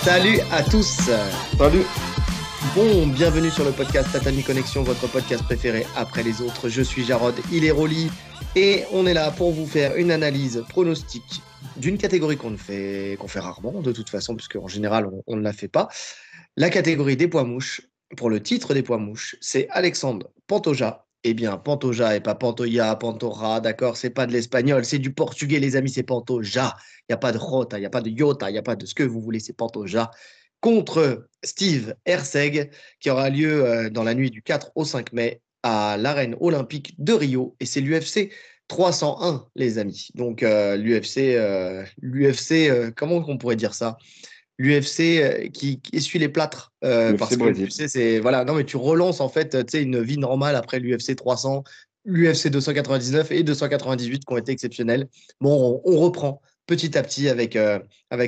Salut à tous. Salut. Bon, bienvenue sur le podcast Tatami Connexion, votre podcast préféré après les autres. Je suis Jarod, il est Rolly et on est là pour vous faire une analyse pronostique d'une catégorie qu'on fait rarement de toute façon, puisque en général on ne la fait pas. La catégorie des poids mouches. Pour le titre des poids mouches, c'est Alexandre Pantoja. Eh bien, Pantoja et pas Pantoja, Pantora, d'accord, c'est pas de l'espagnol, c'est du portugais, les amis, c'est Pantoja. Il n'y a pas de Jota, il n'y a pas de Iota, il n'y a pas de ce que vous voulez, c'est Pantoja. Contre Steve Herseg, qui aura lieu dans la nuit du 4 au 5 mai à l'arène olympique de Rio. Et c'est l'UFC 301, les amis. Donc, l'UFC, comment on pourrait dire ça? L'UFC qui essuie les plâtres parce UFC que Brésil. l'UFC c'est voilà, non mais tu relances en fait une vie normale après l'UFC 300, l'UFC 299 et 298 qui ont été exceptionnels. Bon, on reprend petit à petit avec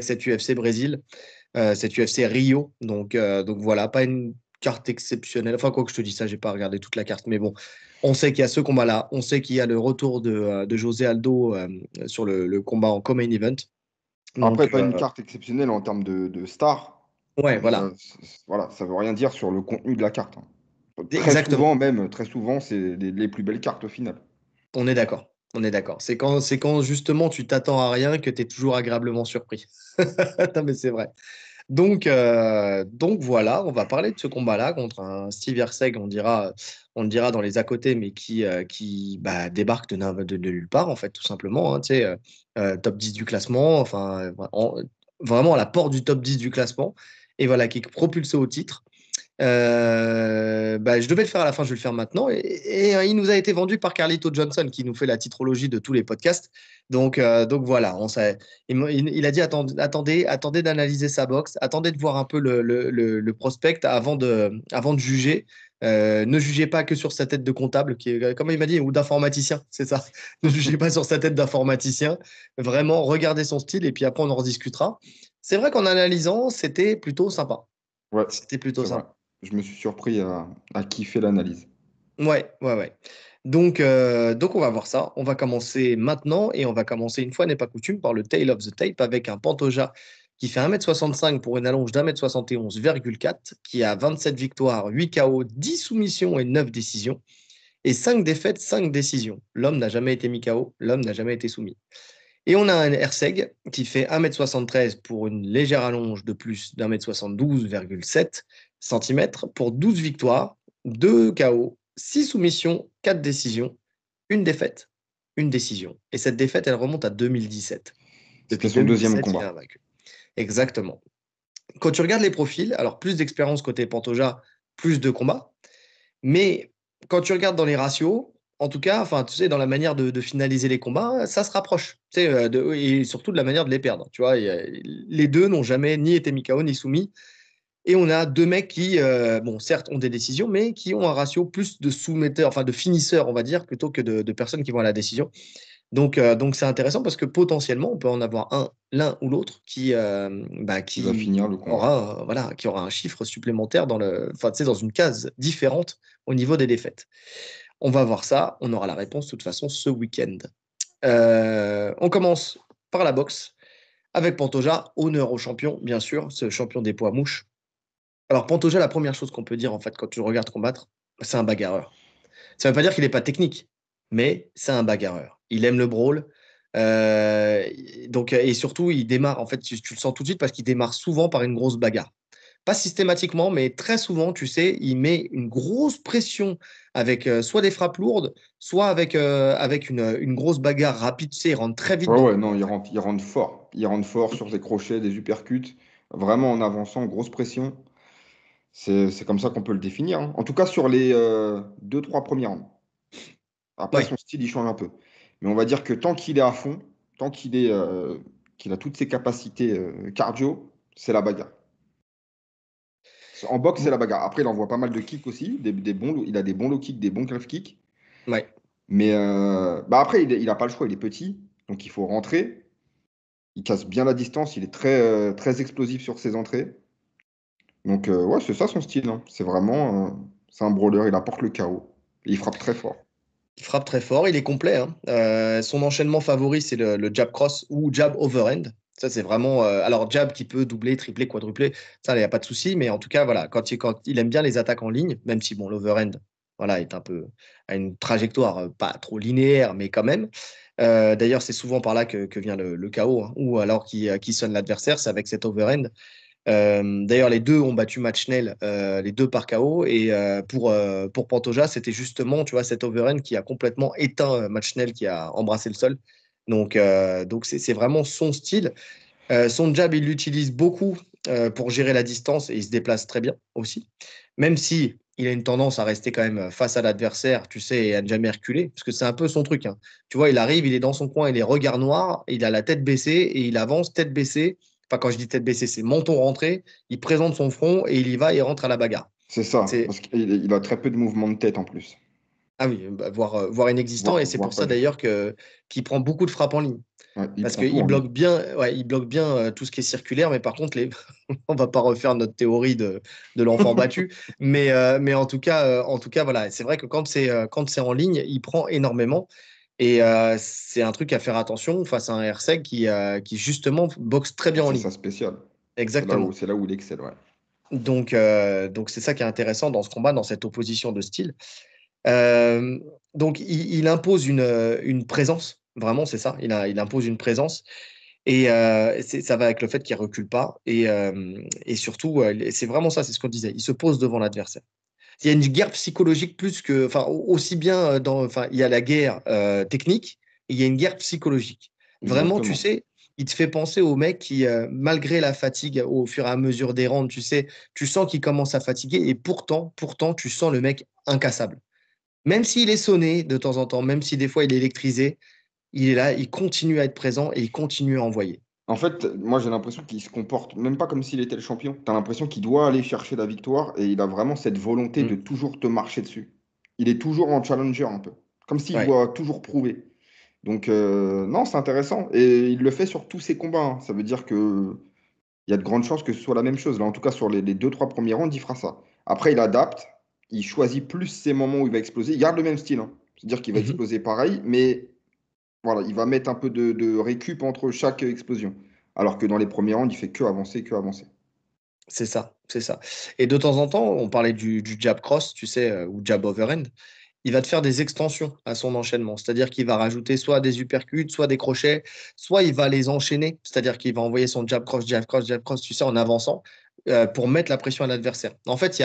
cette UFC Brésil, cette UFC Rio. Donc voilà, pas une carte exceptionnelle. Enfin quoi que je te dis ça, j'ai pas regardé toute la carte, mais bon, on sait qu'il y a ce combat-là, on sait qu'il y a le retour de José Aldo sur le combat en co-main event. Après, Donc pas une carte exceptionnelle en termes de stars, ouais, mais voilà. voilà, ça veut rien dire sur le contenu de la carte, hein. Exactement. Très souvent, c'est les plus belles cartes au final. On est d'accord. On est d'accord. C'est quand justement tu t'attends à rien que tu es toujours agréablement surpris. Non, mais c'est vrai. Donc voilà, on va parler de ce combat-là contre un Steve Herseg, on le dira dans les à côté, mais qui débarque de nulle part, en fait, tout simplement. Hein, tu sais, top 10 du classement, enfin, vraiment à la porte du top 10 du classement, et voilà, qui est propulsé au titre. Je devais le faire à la fin, je vais le faire maintenant. Et il nous a été vendu par Carlito Johnson, qui nous fait la titrologie de tous les podcasts. Donc voilà, il a dit attendez d'analyser sa boxe, attendez de voir un peu le prospect avant de juger. Ne jugez pas que sur sa tête de comptable, qui est, comme il m'a dit, ou d'informaticien, c'est ça. Ne jugez pas sur sa tête d'informaticien. Vraiment, regardez son style et puis après, on en rediscutera. C'est vrai qu'en analysant, c'était plutôt sympa. Ouais, C'était plutôt c'est vrai. sympa. Je me suis surpris à kiffer l'analyse. Ouais, ouais, ouais. Donc, on va voir ça. On va commencer maintenant et on va commencer, une fois n'est pas coutume, par le Tale of the Tape avec un Pantoja qui fait 1,65 m pour une allonge d'1,71,4 m, qui a 27 victoires, 8 KO, 10 soumissions et 9 décisions. Et 5 défaites, 5 décisions. L'homme n'a jamais été mis KO, l'homme n'a jamais été soumis. Et on a un Herseg qui fait 1,73 m pour une légère allonge de plus d'1,72,7 m pour 12 victoires, 2 KO, 6 soumissions, 4 décisions, une défaite, une décision. Et cette défaite, elle remonte à 2017. C'était Depuis son deuxième 2017, il est combat. invaincu. Exactement. Quand tu regardes les profils, alors plus d'expérience côté Pantoja, plus de combats. Mais quand tu regardes dans les ratios, en tout cas, enfin, tu sais, dans la manière de finaliser les combats, ça se rapproche. Tu sais, et surtout de la manière de les perdre. Tu vois, les deux n'ont jamais ni été mis KO ni soumis. Et on a deux mecs qui, bon, certes, ont des décisions, mais qui ont un ratio plus de soumetteurs, enfin de finisseurs, on va dire, plutôt que de personnes qui vont à la décision. Donc c'est intéressant parce que potentiellement, on peut en avoir l'un ou l'autre Il va finir le combat. qui aura un chiffre supplémentaire enfin, tu sais, dans une case différente au niveau des défaites. On va voir ça. On aura la réponse de toute façon ce week-end. On commence par la boxe avec Pantoja, honneur au champion, bien sûr, ce champion des poids mouches. Alors Pantoja, la première chose qu'on peut dire en fait quand tu le regardes combattre, c'est un bagarreur. Ça ne veut pas dire qu'il n'est pas technique, mais c'est un bagarreur. Il aime le brawl. Et surtout, il démarre, en fait, tu le sens tout de suite parce qu'il démarre souvent par une grosse bagarre. Pas systématiquement, mais très souvent, tu sais, il met une grosse pression avec soit des frappes lourdes, soit avec une grosse bagarre rapide. Tu sais, il rentre très vite Ouais, dans le ouais, non, combat. il rentre fort. Il rentre fort sur des crochets, des uppercuts. Vraiment en avançant, grosse pression. C'est comme ça qu'on peut le définir, hein. En tout cas, sur les 2, 3 premiers rounds. Après, Ouais, son style, il change un peu. Mais on va dire que tant qu'il est à fond, tant qu'il a toutes ses capacités cardio, c'est la bagarre. En boxe, c'est la bagarre. Après, il envoie pas mal de kicks aussi. Il a des bons low kicks, des bons calf kicks. ouais. Mais après, il n'a pas le choix. Il est petit. Donc, il faut rentrer. Il casse bien la distance. Il est très explosif sur ses entrées. Donc, ouais, c'est ça son style, hein. C'est un brawler. Il apporte le chaos. Et il frappe très fort. Il frappe très fort, il est complet, hein. Son enchaînement favori, c'est le jab cross ou jab overhand. Ça, c'est vraiment. Alors, jab qui peut doubler, tripler, quadrupler, ça, il n'y a pas de souci. Mais en tout cas, voilà, quand il aime bien les attaques en ligne, même si bon, l'overhand voilà, est un peu a une trajectoire pas trop linéaire, mais quand même. D'ailleurs, c'est souvent par là que vient le KO, hein, ou alors qui sonne l'adversaire, c'est avec cet overhand. D'ailleurs, les deux ont battu match nul, les deux par KO. Et pour Pantoja, c'était justement, tu vois, cet overhand qui a complètement éteint match nul, qui a embrassé le sol. Donc c'est vraiment son style. Son jab, il l'utilise beaucoup pour gérer la distance et il se déplace très bien aussi. Même si il a une tendance à rester quand même face à l'adversaire, tu sais, et à ne jamais reculer, parce que c'est un peu son truc, hein. Tu vois, il arrive, il est dans son coin, il est regard noir, il a la tête baissée et il avance tête baissée. Enfin, quand je dis tête baissée, c'est menton rentré, il présente son front et il y va et rentre à la bagarre. C'est ça, C'est parce qu'il a très peu de mouvements de tête en plus, Ah oui, bah, voire inexistant, et c'est pour voire pas ça du tout. d'ailleurs qu'il prend beaucoup de frappes en ligne. Ouais, il Parce prend tout qu'il en ligne. bloque bien, ouais, il bloque bien tout ce qui est circulaire, mais par contre, on va pas refaire notre théorie de l'enfant battu. Mais en tout cas, voilà, c'est vrai que quand c'est en ligne, il prend énormément. Et c'est un truc à faire attention face à un Herseg qui justement boxe très Ah, bien en c'est ligne. ça spécial. Exactement. C'est là où il excelle, ouais. Donc c'est ça qui est intéressant dans ce combat, dans cette opposition de style. Euh, donc il impose une présence, vraiment, c'est ça. Il impose une présence. Et ça va avec le fait qu'il ne recule pas. Et surtout, c'est vraiment ça, c'est ce qu'on disait. Il se pose devant l'adversaire. Il y a une guerre psychologique plus que. Enfin, aussi bien dans. Enfin, il y a la guerre technique et il y a une guerre psychologique. Vraiment, tu Exactement. sais, il te fait penser au mec qui, malgré la fatigue au fur et à mesure des rounds, tu sais, tu sens qu'il commence à fatiguer et pourtant, tu sens le mec incassable. Même s'il est sonné de temps en temps, même si des fois il est électrisé, il est là, il continue à être présent et il continue à envoyer. En fait, moi j'ai l'impression qu'il se comporte même pas comme s'il était le champion. Tu as l'impression qu'il doit aller chercher la victoire et il a vraiment cette volonté de Mm. toujours te marcher dessus. Il est toujours en challenger un peu, comme s'il Ouais, doit toujours prouver. Donc non, c'est intéressant. Et il le fait sur tous ses combats, hein. Ça veut dire que il y a de grandes chances que ce soit la même chose. Là, en tout cas, sur les deux, trois premiers rounds, il fera ça. Après, il adapte, il choisit plus ses moments où il va exploser. Il garde le même style, hein. C'est-à-dire qu'il va mhm. exploser pareil, mais voilà, il va mettre un peu de récup entre chaque explosion. Alors que dans les premiers rounds, il fait que avancer, que avancer. C'est ça, c'est ça. Et de temps en temps, on parlait du jab cross, tu sais, ou jab overhand. Il va te faire des extensions à son enchaînement. C'est-à-dire qu'il va rajouter soit des uppercuts, soit des crochets, soit il va les enchaîner. C'est-à-dire qu'il va envoyer son jab cross, jab cross, tu sais, en avançant pour mettre la pression à l'adversaire. En fait,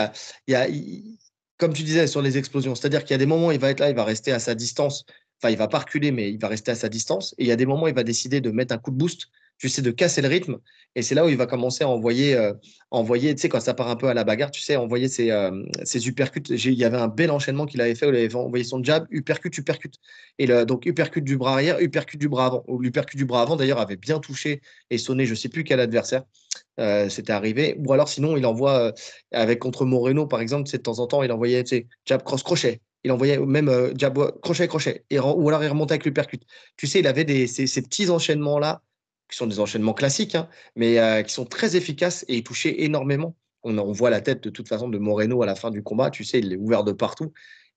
comme tu disais, sur les explosions, c'est-à-dire qu'il y a des moments où il va être là, il va rester à sa distance. Enfin, il va pas reculer, mais il va rester à sa distance. Et il y a des moments où il va décider de mettre un coup de boost, tu sais, de casser le rythme. Et c'est là où il va commencer à envoyer, tu sais, quand ça part un peu à la bagarre, tu sais, envoyer ses uppercuts. Il y avait un bel enchaînement qu'il avait fait où il avait envoyé son jab, uppercut, uppercut. Et donc, uppercut du bras arrière, uppercut du bras avant. L'uppercut du bras avant, d'ailleurs, avait bien touché et sonné, je ne sais plus quel adversaire c'était arrivé. Ou alors, sinon, il envoie, avec contre Moreno, par exemple, tu sais, de temps en temps, il envoyait, tu sais, jab, cross, crochet. Il envoyait même jab, crochet, crochet. Ou alors, il remontait avec l'uppercut. Tu sais, il avait ces petits enchaînements-là, qui sont des enchaînements classiques, hein, mais qui sont très efficaces et il touchait énormément. On voit la tête de toute façon de Moreno à la fin du combat. Tu sais, il est ouvert de partout.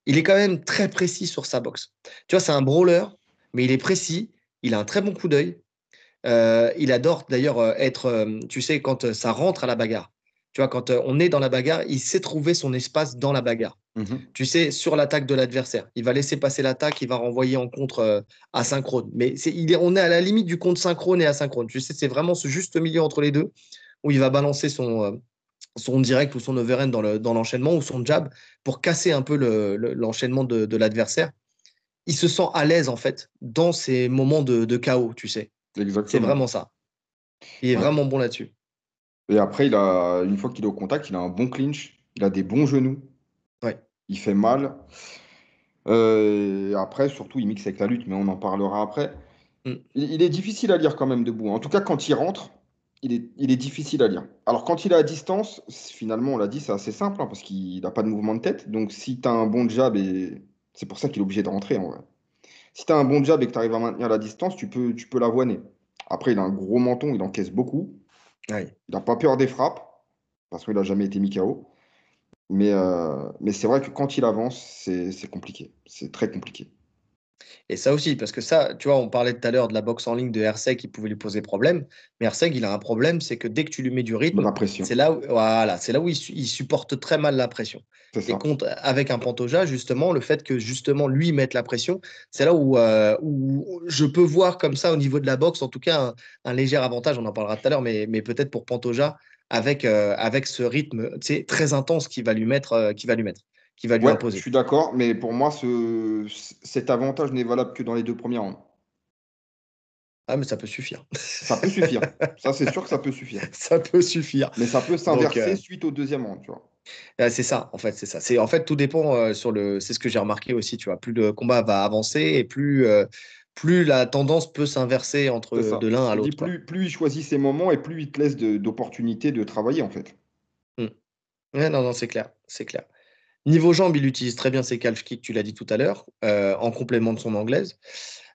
Il est quand même très précis sur sa boxe. Tu vois, c'est un brawler, mais il est précis. Il a un très bon coup d'œil. Il adore d'ailleurs être, tu sais, quand ça rentre à la bagarre. Tu vois, quand on est dans la bagarre, il sait trouver son espace dans la bagarre. Mhm. Tu sais, sur l'attaque de l'adversaire. Il va laisser passer l'attaque, il va renvoyer en contre asynchrone. Mais on est à la limite du contre synchrone et asynchrone. Tu sais, c'est vraiment ce juste milieu entre les deux où il va balancer son direct ou son overhand dans l'enchaînement ou son jab pour casser un peu l'enchaînement de l'adversaire. Il se sent à l'aise, en fait, dans ces moments de chaos, tu sais. C'est Exactement. vraiment ça. Il est Ouais. vraiment bon là-dessus. Et après, une fois qu'il est au contact, il a un bon clinch, il a des bons genoux, Ouais. il fait mal. Et après, surtout, il mixe avec la lutte, mais on en parlera après. Mm. Il est difficile à lire quand même debout. En tout cas, quand il rentre, il est difficile à lire. Alors, quand il est à distance, finalement, on l'a dit, c'est assez simple, hein, parce qu'il n'a pas de mouvement de tête. Donc, si tu as un bon jab, et c'est pour ça qu'il est obligé de rentrer en vrai. Si tu as un bon jab et que tu arrives à maintenir la distance, tu peux l'avoiner. Après, il a un gros menton, il encaisse beaucoup. Ouais. Il n'a pas peur des frappes, parce qu'il n'a jamais été mis KO. Mais c'est vrai que quand il avance, c'est compliqué. C'est très compliqué. Et ça aussi, parce que ça, tu vois, on parlait tout à l'heure de la boxe en ligne de Herseg qui pouvait lui poser problème. Mais Herseg, il a un problème, c'est que dès que tu lui mets du rythme, La pression. c'est là où, voilà, c'est là où il supporte très mal la pression. C'est Et ça. avec un Pantoja, justement, le fait que justement lui mette la pression, c'est là où je peux voir comme ça au niveau de la boxe, en tout cas, un léger avantage. On en parlera tout à l'heure, mais peut-être pour Pantoja, avec ce rythme, tu sais, très intense qui va lui Ouais, je imposer. suis d'accord, mais pour moi, cet avantage n'est valable que dans les 2 premiers rounds. Ah, mais ça peut suffire. Ça peut suffire. Ça, c'est sûr que ça peut suffire. Ça peut suffire. Mais ça peut Donc, s'inverser suite au deuxième round, tu vois. c'est ça, en fait, c'est ça. En fait, tout dépend c'est ce que j'ai remarqué aussi, tu vois. Plus le combat va avancer et plus la tendance peut s'inverser C'est entre ça. de l'un Je à te dis, l'autre, quoi. plus il choisit ses moments et plus il te laisse d'opportunités de travailler, en fait. Mm. Ouais, non, non, c'est clair, c'est clair. Niveau jambes, il utilise très bien ses calf kicks, tu l'as dit tout à l'heure, en complément de son anglaise.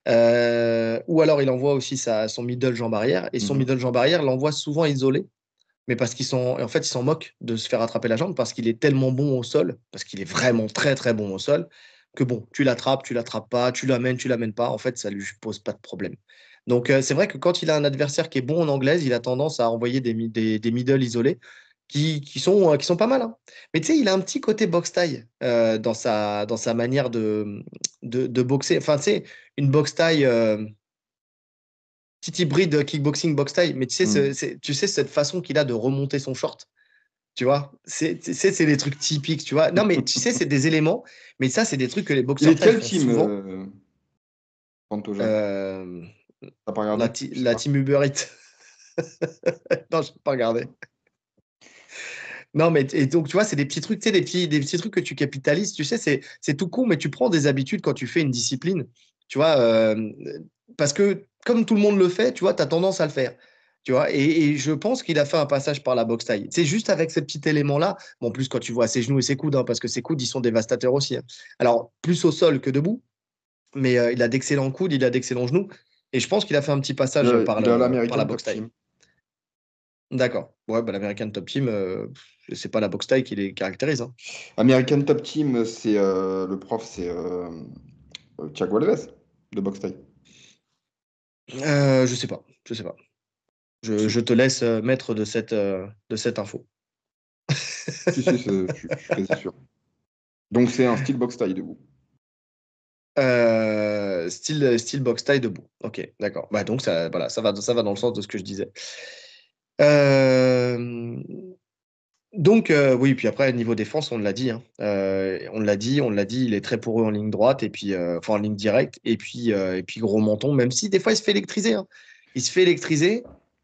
Ou alors, il envoie aussi son middle jambe arrière. Et son Mhm. middle jambe arrière l'envoie souvent isolé. Mais parce en fait, ils s'en moquent de se faire attraper la jambe parce qu'il est tellement bon au sol, parce qu'il est vraiment très très bon au sol, que bon, tu l'attrapes pas, tu l'amènes pas, en fait, ça lui pose pas de problème. Donc c'est vrai que quand il a un adversaire qui est bon en anglaise, il a tendance à envoyer des middle isolés qui sont pas mal, hein. Mais tu sais, il a un petit côté boxe taille dans sa manière de boxer. Enfin, tu sais, une boxe taille, petit hybride kickboxing boxe taille, mais tu sais, Mhm. tu sais cette façon qu'il a de remonter son short. Tu vois, c'est des trucs typiques, tu vois. Non, mais tu sais, c'est des éléments, mais ça, c'est des trucs que les Il boxeurs est de taille quel font team, souvent. Pantoja? Euh, T'as pas regardé? Je sais la pas. team Uber Eats. Non, je n'ai pas regardé. Non, mais et donc, tu vois, c'est des petits trucs, tu sais, des petits trucs que tu capitalises. Tu sais, c'est tout con, mais tu prends des habitudes quand tu fais une discipline. Tu vois, parce que comme tout le monde le fait, tu vois, tu as tendance à le faire. Tu vois, et je pense qu'il a fait un passage par la boxe taille. C'est juste avec ces petits éléments-là. Bon, en plus, quand tu vois ses genoux et ses coudes, hein, parce que ses coudes, ils sont dévastateurs aussi, hein. Alors, plus au sol que debout, mais il a d'excellents coudes, il a d'excellents genoux. Et je pense qu'il a fait un petit passage Il a par la l'American boxe Top taille. Team. D'accord. Ouais, bah, l'American Top Team, c'est pas la boxe taille qui les caractérise, hein. American Top Team, c'est le prof, c'est Thiago Alves de boxe thaï. Je sais pas. Je sais pas. Si, Je te laisse maître de cette info. si, je suis quasi sûr. Donc c'est un style boxe thaï debout. Style box taille debout. Ok, d'accord. Bah, donc, voilà, ça va dans le sens de ce que je disais. Donc, oui, puis après, niveau défense, on l'a dit, hein. On l'a dit, il est très poreux en ligne droite, et puis, enfin, en ligne directe, et puis gros menton, même si des fois, il se fait électriser, hein. Il se fait électriser,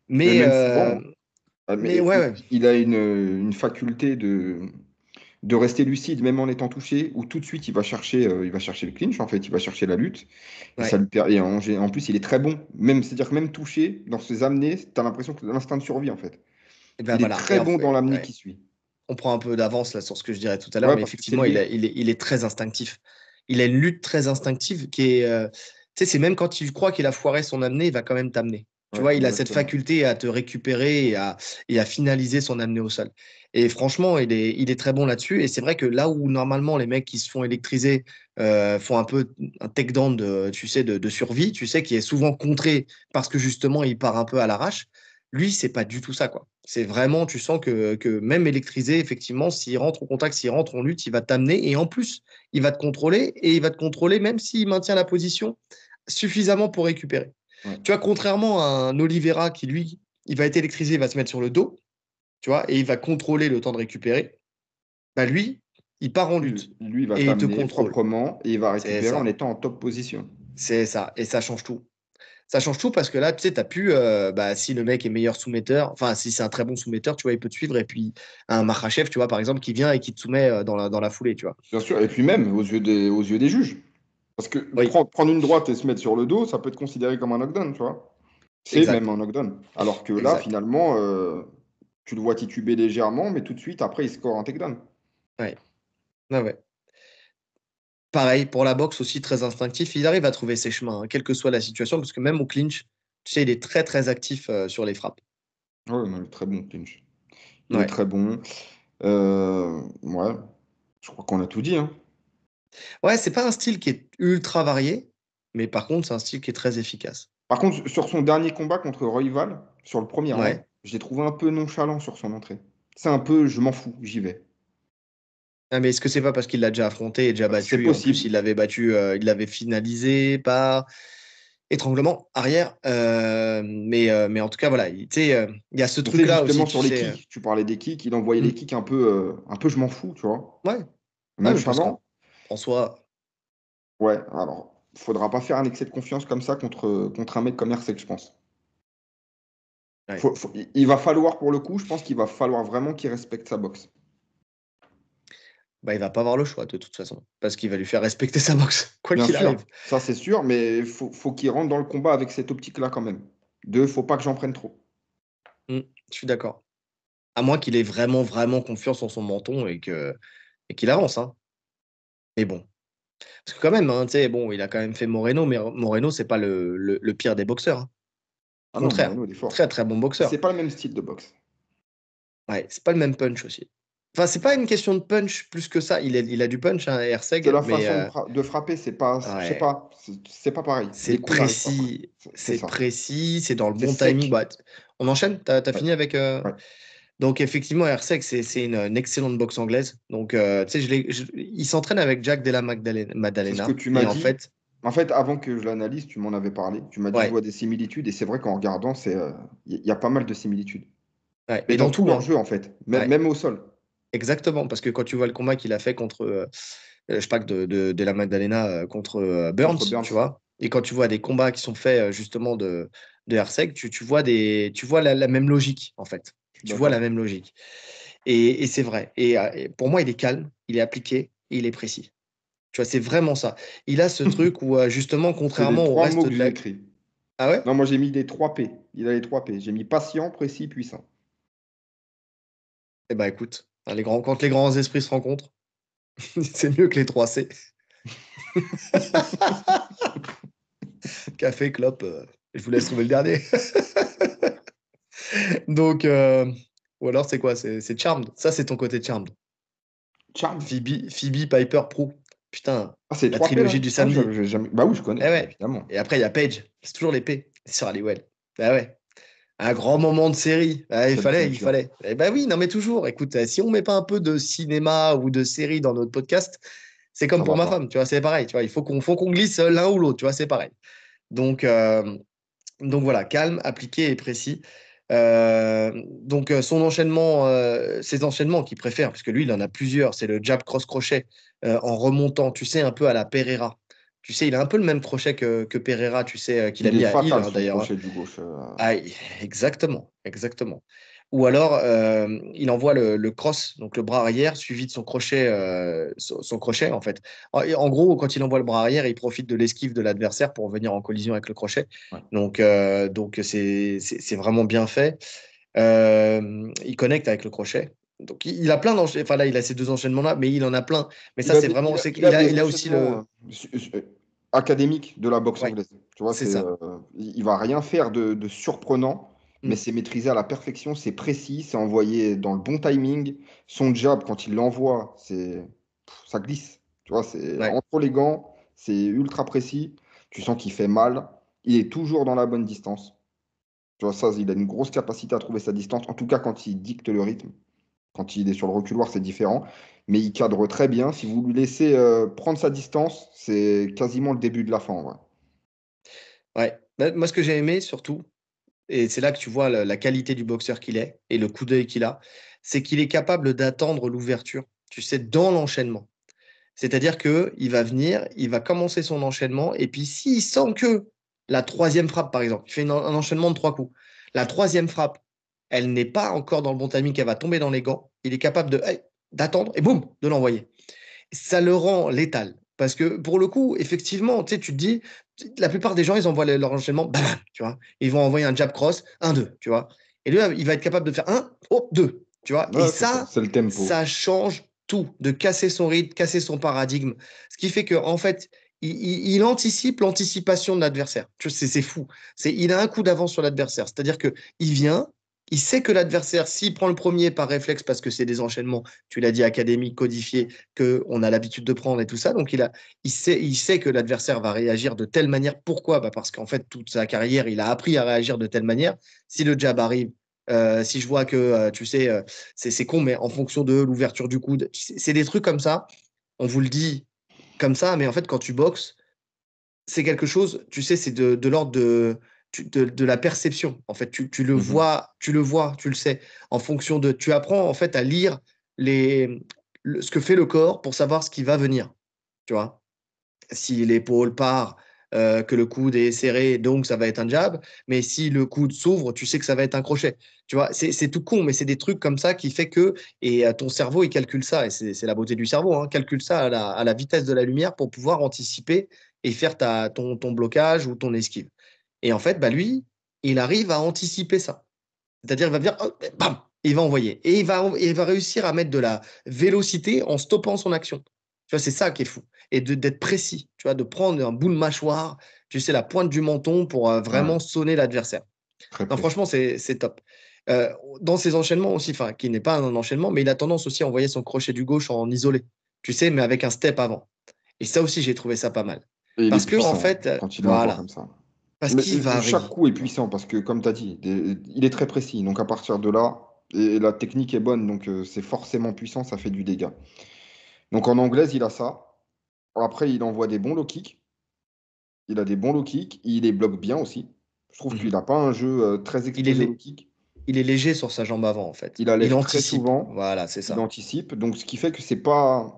Mais mais, même euh, souvent, hein. mais Mais ouais, ouais. il a une faculté de rester lucide, même en étant touché, où tout de suite il va chercher le clinch, en fait, il va chercher la lutte. Et ça Ouais. lui et en plus, il est très bon. Même, c'est-à-dire que même touché, dans ses amenées, tu as l'impression que c'est l'instinct de survie, en fait. Et ben Il est voilà. très bon dans l'amenée qui suit. On prend un peu d'avance là sur ce que je dirais tout à l'heure, Ouais, mais parce que c'est effectivement, lié. il est très instinctif. Il a une lutte très instinctive qui est, tu sais, c'est même quand il croit qu'il a foiré son amener, il va quand même t'amener. Tu Ouais, vois, il a cette exactement. faculté à te récupérer et à finaliser son amener au sol. Et franchement, il est très bon là-dessus. Et c'est vrai que là où normalement les mecs qui se font électriser font un peu un takedown tu sais, de survie, tu sais, qui est souvent contré parce que justement il part un peu à l'arrache. Lui, c'est pas du tout ça, quoi. C'est vraiment, tu sens que même électrisé, effectivement, s'il rentre au contact, s'il rentre en lutte, il va t'amener et en plus, il va te contrôler et il va te contrôler même s'il maintient la position suffisamment pour récupérer. Ouais. Tu vois, contrairement à un Oliveira qui, lui, il va être électrisé, il va se mettre sur le dos, tu vois, et il va contrôler le temps de récupérer. Bah lui, il part en lutte Lui, il va et il te t'amener contrôle. proprement et il va C'est récupérer en ça, étant en top position. c'est ça. Et ça change tout. Ça change tout parce que là, tu sais, tu as pu, bah, si le mec est meilleur soumetteur, enfin, si c'est un très bon soumetteur, tu vois, il peut te suivre. Et puis, un Makhachev, tu vois, par exemple, qui vient et qui te soumet dans la foulée, tu vois. Bien sûr. Et puis même aux yeux des juges. Parce que Oui, prendre une droite et se mettre sur le dos, ça peut être considéré comme un knockdown, tu vois. C'est même exact, un knockdown. Alors que là, exact. finalement, tu le vois tituber légèrement, mais tout de suite, après, il score un takedown. Ouais. Ouais, ouais. Pareil, pour la boxe aussi, très instinctif. Il arrive à trouver ses chemins, hein, quelle que soit la situation, parce que même au clinch, tu sais, il est très, très actif sur les frappes. Ouais, non, il est très bon, Clinch. Il est Ouais. très bon. Ouais, je crois qu'on a tout dit, hein. Ouais, c'est pas un style qui est ultra varié, mais par contre, c'est un style qui est très efficace. Par contre, sur son dernier combat contre Royval, sur le premier round, Ouais. je l'ai trouvé un peu nonchalant sur son entrée. C'est un peu, je m'en fous, j'y vais. Ah, mais est-ce que c'est pas parce qu'il l'a déjà affronté et déjà C'est battu, et en plus possible. il l'avait battu, il l'avait finalisé par étranglement arrière, mais en tout cas voilà, tu sais, il y a ce Mais tu sais, truc-là aussi, justement, tu sur les sais. kicks, tu parlais des kicks, il envoyait les Hmm. kicks un peu je m'en fous, tu vois. Ouais, ouais, mais parce Nonchalant, qu'en soi, ouais, alors, faudra pas faire un excès de confiance comme ça contre un mec comme Hersek, je pense. ouais. Il va falloir, pour le coup, je pense qu'il va falloir vraiment qu'il respecte sa boxe. Bah, il va pas avoir le choix de toute façon, parce qu'il va lui faire respecter sa boxe, quoi Bien qu'il sûr, arrive. ça c'est sûr, mais faut qu'il rentre dans le combat avec cette optique-là quand même. Faut pas que j'en prenne trop. Hmm, je suis d'accord. À moins qu'il ait vraiment, vraiment confiance en son menton et qu'il avance, hein. Mais bon. Parce que quand même, hein, tu sais, bon, il a quand même fait Moreno, mais Moreno, c'est pas le pire des boxeurs, hein. Ah Au non, contraire, Moreno, il est fort. très très bon Mais c'est boxeur. pas le même style de boxe. Ouais, c'est pas le même punch aussi. Enfin, c'est pas une question de punch plus que ça. Il a du punch, hein, C'est Herseg, la mais façon de frapper, c'est pas, je sais ouais, pas, c'est pas pareil. Les coups n'arrivent pas pareil. C'est ça. c'est dans le C'est bon timing. sec. Bah, on enchaîne? T'as Ouais, fini avec. ouais. Donc, effectivement, Herseg, c'est une excellente boxe anglaise. Donc, tu sais, il s'entraîne avec Jack Della C'est ce que Maddalena. tu Et m'as en dit. fait, En fait, avant que je l'analyse, tu m'en avais parlé. Tu m'as dit, je ouais, vois des similitudes, et c'est vrai qu'en regardant, il y a pas mal de similitudes. ouais, Mais mais dans dans tout tout, leur hein. jeu, en fait, Ouais, même au sol. exactement. Parce que quand tu vois le combat qu'il a fait contre, je sais pas, de la Magdalena contre Burns, Contre tu Burns. vois, et quand tu vois des combats qui sont faits justement de Herseg, tu vois la même logique, en fait. Je suis Tu vois la d'accord. même logique. Et c'est vrai. Et pour moi, il est calme, il est appliqué et il est précis. Tu vois, c'est vraiment ça. Il a ce truc où, justement, C'est les contrairement au trois mots reste que de j'ai la. écrits. Ah ouais? Non, moi j'ai mis les 3 P. Il a les 3 P. J'ai mis patient, précis, puissant. Eh ben écoute, hein, quand les grands esprits se rencontrent, c'est mieux que les 3 C. Café, clope, je vous laisse trouver le dernier. Donc, ou alors c'est quoi? C'est Charmed. Ça, c'est ton côté Charmed. Charme. Phoebe, Piper, Prue. Putain, Ah, c'est la 3 P trilogie là? du Ah, samedi. j'avais jamais. Bah oui, je Eh connais, bah, ouais. évidemment. Et après, il y a Paige. C'est toujours les P sur Halliwell. Ah ouais. Un grand moment de série. Ah, Quelle il culture. fallait. Eh ben oui, non mais toujours. Écoute, si on met pas un peu de cinéma ou de série dans notre podcast, c'est comme Ça pour va ma pas. femme, tu vois, c'est pareil. Tu vois, il faut qu'on glisse l'un ou l'autre, tu vois, c'est pareil. Donc, donc voilà, calme, appliqué et précis. Donc son enchaînement, ses enchaînements qu'il préfère, parce que lui, il en a plusieurs, c'est le jab cross-crochet en remontant, tu sais, un peu à la Pereira. Tu sais, il a un peu le même crochet que Pereira, tu sais, qu'il a Il est mis à Hill, fatal hein, son d'ailleurs, hein. crochet du gauche. Ah, exactement, exactement. Ou alors, il envoie le cross, donc le bras arrière, suivi de son crochet, en fait. En gros, quand il envoie le bras arrière, il profite de l'esquive de l'adversaire pour venir en collision avec le crochet. Ouais. Donc c'est vraiment bien fait. Il connecte avec le crochet. Donc, il a plein d'enchaînements. Enfin, là, il a ces deux enchaînements-là, mais il en a plein. Mais ça, c'est vraiment. Il a des Il a aussi enchaînements le. académiques de la boxe Ouais, anglaise. Tu vois, c'est ça. il va rien faire de surprenant, mais Mm. c'est maîtrisé à la perfection, c'est précis, c'est envoyé dans le bon timing. Son jab, quand il l'envoie, ça glisse. Tu vois, c'est Ouais. entre les gants, c'est ultra précis. Tu sens qu'il fait mal. Il est toujours dans la bonne distance. Tu vois, ça, il a une grosse capacité à trouver sa distance, en tout cas quand il dicte le rythme. Quand il est sur le reculoir, c'est différent. Mais il cadre très bien. Si vous lui laissez prendre sa distance, c'est quasiment le début de la fin, en vrai. Ouais. Moi, ce que j'ai aimé surtout, et c'est là que tu vois la qualité du boxeur qu'il est et le coup d'œil qu'il a, c'est qu'il est capable d'attendre l'ouverture, tu sais, dans l'enchaînement. C'est-à-dire qu'il va venir, il va commencer son enchaînement, et puis s'il sent que la troisième frappe, par exemple, il fait un enchaînement de 3 coups, la troisième frappe, elle n'est pas encore dans le bon timing, qu'elle va tomber dans les gants, il est capable d'attendre et boum, de l'envoyer. Ça le rend létal. Parce que pour le coup, effectivement, tu sais, tu te dis, la plupart des gens, ils envoient leur enchaînement, bam, tu vois. Ils vont envoyer un jab cross, un, deux, tu vois. Et lui, il va être capable de faire un, oh, deux, tu vois. Et Ouais, c'est ça, c'est le tempo. ça change tout, de casser son rythme, casser son paradigme. Ce qui fait qu'en fait, il anticipe l'anticipation de l'adversaire. C'est fou. Il a un coup d'avance sur l'adversaire. C'est-à-dire qu'il vient, Il sait que l'adversaire, s'il prend le premier par réflexe, parce que c'est des enchaînements, tu l'as dit, académiques, codifiés, qu'on a l'habitude de prendre et tout ça, donc il sait que l'adversaire va réagir de telle manière. Pourquoi? Bah parce qu'en fait, toute sa carrière, il a appris à réagir de telle manière. Si le jab arrive, si je vois que, tu sais, c'est con, mais en fonction de l'ouverture du coude, c'est des trucs comme ça. On vous le dit comme ça, mais en fait, quand tu boxes, c'est quelque chose, tu sais, c'est de l'ordre de la perception. En fait, tu le Mhm. vois, tu le sais. En fonction de, tu apprends en fait à lire ce que fait le corps pour savoir ce qui va venir. Tu vois, si l'épaule part, que le coude est serré, donc ça va être un jab. Mais si le coude s'ouvre, tu sais que ça va être un crochet. Tu vois, c'est tout con, mais c'est des trucs comme ça qui fait que, et ton cerveau, il calcule ça, et c'est la beauté du cerveau, hein, calcule ça à la vitesse de la lumière pour pouvoir anticiper et faire ton blocage ou ton esquive. Et en fait, bah lui, il arrive à anticiper ça. C'est-à-dire, il va venir, hop, bam, il va envoyer. Et il va réussir à mettre de la vélocité en stoppant son action. Tu vois, c'est ça qui est fou. Et d'être précis, tu vois, de prendre un bout de mâchoire, tu sais, la pointe du menton pour Ouais, vraiment sonner l'adversaire. très Non, précis. franchement, c'est top. Dans ses enchaînements aussi, enfin, qui n'est pas un enchaînement, mais il a tendance aussi à envoyer son crochet du gauche en isolé, tu sais, mais avec un step avant. Et ça aussi, j'ai trouvé ça pas mal. Et il est Parce que, en puissant fait, quand il l'envoie voilà, comme ça. parce Mais qu'il chaque varie. coup est puissant parce que, comme tu as dit, il est très précis. Donc à partir de là, et la technique est bonne, donc c'est forcément puissant, ça fait du dégât. Donc en anglaise, il a ça. Après, il envoie des bons low kicks. Il a des bons low kicks. Il les bloque bien aussi. Je trouve qu'il Mhm. n'a pas un jeu très Il est, exposé au low kick. il est léger sur sa jambe avant, en fait. Il la Il lève très anticipe. souvent. Voilà, c'est Il ça. anticipe. Donc ce qui fait que c'est pas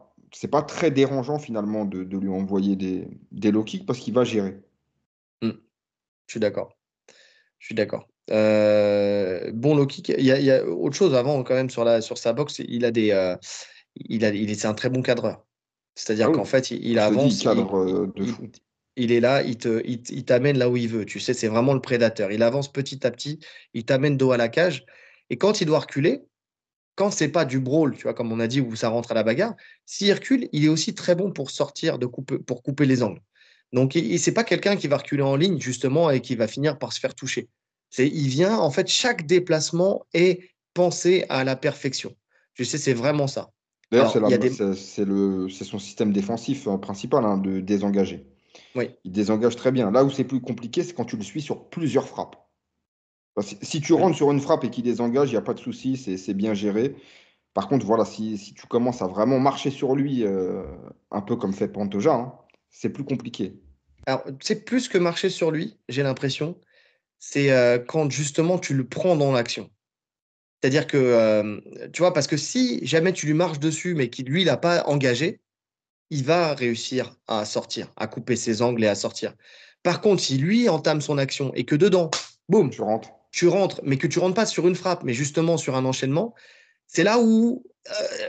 très dérangeant finalement de lui envoyer des low kicks parce qu'il va gérer. Mm. Je suis d'accord. Je suis d'accord. Bon, Loki, il y a autre chose avant quand même sur sa boxe. C'est un très bon cadreur. Ah C'est-à-dire oui. qu'en fait, il Je te dis, il avance, cadre de fou. il est là, il t'amène là où il veut. Tu sais, c'est vraiment le prédateur. Il avance petit à petit, il t'amène dos à la cage. Et quand il doit reculer, quand c'est pas du brawl, tu vois, comme on a dit, où ça rentre à la bagarre, s'il recule, il est aussi très bon pour sortir, pour couper les angles. Donc, c'est pas quelqu'un qui va reculer en ligne, justement, et qui va finir par se faire toucher. Il vient, en fait, chaque déplacement est pensé à la perfection. Je sais, c'est vraiment ça. D'ailleurs, Alors, il y a des. c'est son système défensif principal hein, de désengager. Oui. Il désengage très bien. Là où c'est plus compliqué, c'est quand tu le suis sur plusieurs frappes. Parce que si tu rentres sur une frappe et qu'il désengage, il n'y a pas de souci, c'est bien géré. Par contre, voilà, si tu commences à vraiment marcher sur lui, un peu comme fait Pantoja, hein, c'est plus compliqué. Alors, c'est plus que marcher sur lui, j'ai l'impression. C'est quand justement tu le prends dans l'action. C'est-à-dire que, tu vois, parce que si jamais tu lui marches dessus, mais qu'il lui, il n'a pas engagé, il va réussir à sortir, à couper ses angles et à sortir. Par contre, si lui entame son action et que dedans, boum, Tu rentres. tu rentres, mais que tu rentres pas sur une frappe, mais justement sur un enchaînement, c'est là où,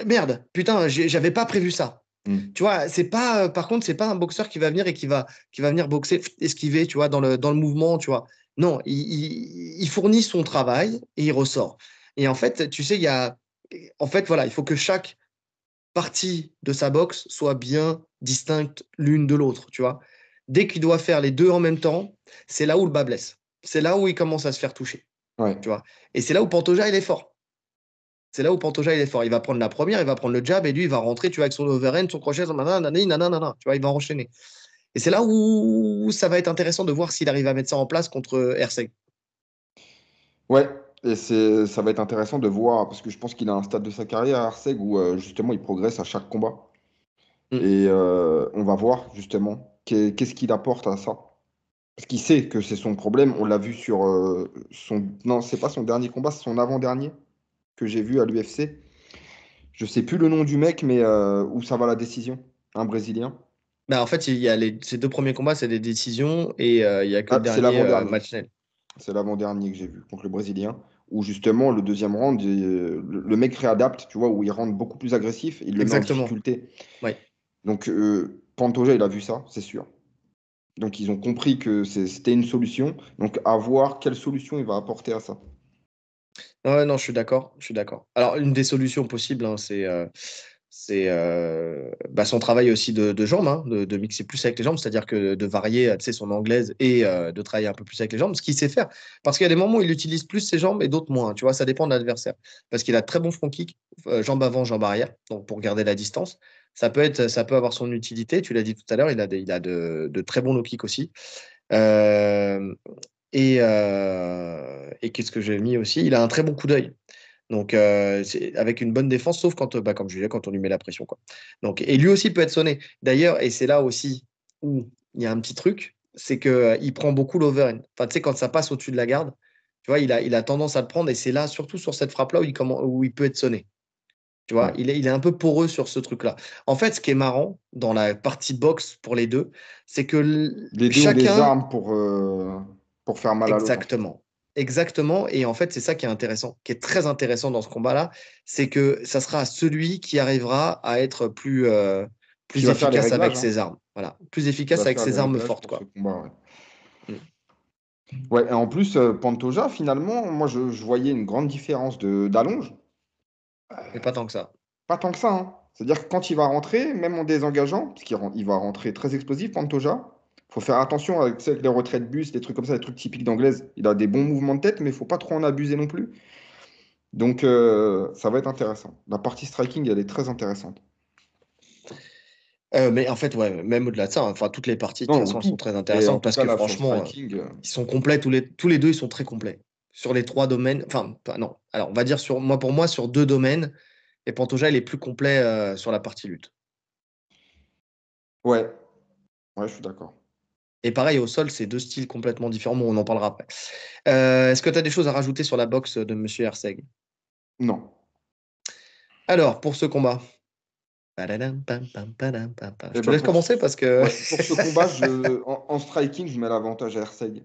merde, putain, j'avais pas prévu ça. Hmm. Tu vois, c'est pas, par contre, c'est pas un boxeur qui va venir et qui va venir boxer, esquiver, tu vois, dans le mouvement, tu vois. Non, il fournit son travail et il ressort. Et en fait, tu sais, en fait, voilà, il faut que chaque partie de sa boxe soit bien distincte l'une de l'autre, tu vois. Dès qu'il doit faire les deux en même temps, c'est là où le bas blesse. C'est là où il commence à se faire toucher, Ouais. tu vois. Et c'est là où Pantoja, il est fort. C'est là où Pantoja, il est fort. Il va prendre la première, il va prendre le jab et lui, il va rentrer, tu vois, avec son overhand, son crochet, son nanana, nanana, tu vois, il va enchaîner. Et c'est là où ça va être intéressant de voir s'il arrive à mettre ça en place contre Herseg. Ouais. Et ça va être intéressant de voir, parce que je pense qu'il a un stade de sa carrière, Arsègue, où justement il progresse à chaque combat. Mm. Et on va voir justement qu'est-ce qu'il apporte à ça. Parce qu'il sait que c'est son problème. On l'a vu sur son. Non, c'est pas son dernier combat, c'est son avant-dernier que j'ai vu à l'UFC. Je sais plus le nom du mec, mais où ça va la décision. Un Brésilien. Bah, en fait, il y a ces deux premiers combats, c'est des décisions et il n'y a que le Ah, c'est dernier l'avant-dernier. match nul. C'est l'avant-dernier que j'ai vu contre le Brésilien. Où justement, le deuxième round, le mec réadapte, tu vois, où il rentre beaucoup plus agressif, il le met en Exactement. difficulté. Oui. Donc, Pantoja, il a vu ça, c'est sûr. Donc, ils ont compris que c'était une solution. Donc, à voir quelle solution il va apporter à ça. Ouais, non, je suis d'accord. Je suis d'accord. Alors, une des solutions possibles, hein, C'est son travail aussi de jambes, hein, de mixer plus avec les jambes, c'est-à-dire que de varier son anglaise et de travailler un peu plus avec les jambes, ce qu'il sait faire. Parce qu'il y a des moments où il utilise plus ses jambes et d'autres moins. Tu vois, ça dépend de l'adversaire. Parce qu'il a de très bons front kick, jambes avant, jambes arrière, donc pour garder la distance. Ça peut avoir son utilité. Tu l'as dit tout à l'heure, il a de très bons low kicks aussi. Euh, et qu'est-ce que j'ai mis aussi? Il a un très bon coup d'œil. Donc, c'est avec une bonne défense, sauf quand, comme je disais, quand on lui met la pression, quoi. Donc, et lui aussi peut être sonné. D'ailleurs, et c'est là aussi où il y a un petit truc, c'est que il prend beaucoup l'overhand. Enfin, tu sais, quand ça passe au-dessus de la garde, tu vois, il a tendance à le prendre, et c'est là, surtout sur cette frappe-là, où il peut être sonné. Tu vois, Ouais. il est un peu poreux sur ce truc-là. En fait, ce qui est marrant dans la partie boxe pour les deux, c'est que Les deux ont des chacun. armes pour faire mal à l'autre, en fait. Exactement. Exactement. Et en fait, c'est ça qui est intéressant, qui est très intéressant dans ce combat-là, c'est que ça sera celui qui arrivera à être Qui plus va faire les efficace avec réglages, hein. ses armes. Voilà. Plus Qui efficace va avec faire les ses armes réglages fortes, pour ce quoi. combat, ouais. Mm. Ouais, et en plus, Pantoja, finalement, moi, je voyais une grande différence d'allonge. Mais pas tant que ça. Pas tant que ça, hein. C'est-à-dire que quand il va rentrer, même en désengageant, parce il va rentrer très explosif, Pantoja, faut faire attention avec, tu sais, avec les retraits de bus, les trucs comme ça, les trucs typiques d'anglaise. Il a des bons mouvements de tête, mais il faut pas trop en abuser non plus. Donc, ça va être intéressant. La partie striking, elle est très intéressante. Mais en fait, ouais, même au-delà de ça, hein, enfin, toutes les parties, de toute Non, ou façon, elles sont tout. très Mais en intéressantes tout parce cas, que là, sur le franchement, striking, ils sont complets, tous les deux, ils sont très complets. Sur les trois domaines, enfin, non. Alors, on va dire pour moi, sur deux domaines, et Pantoja, il est plus complet sur la partie lutte. ouais, ouais, je suis d'accord. Et pareil, au sol, c'est deux styles complètement différents, mais on en parlera après. Est-ce que tu as des choses à rajouter sur la boxe de Monsieur Herseg? Non. Alors, pour ce combat. Padadam, pam, pam, padam, pam, pam. Je Et te ben laisse commencer parce que ouais, pour ce combat, en striking, je mets l'avantage à Herseg.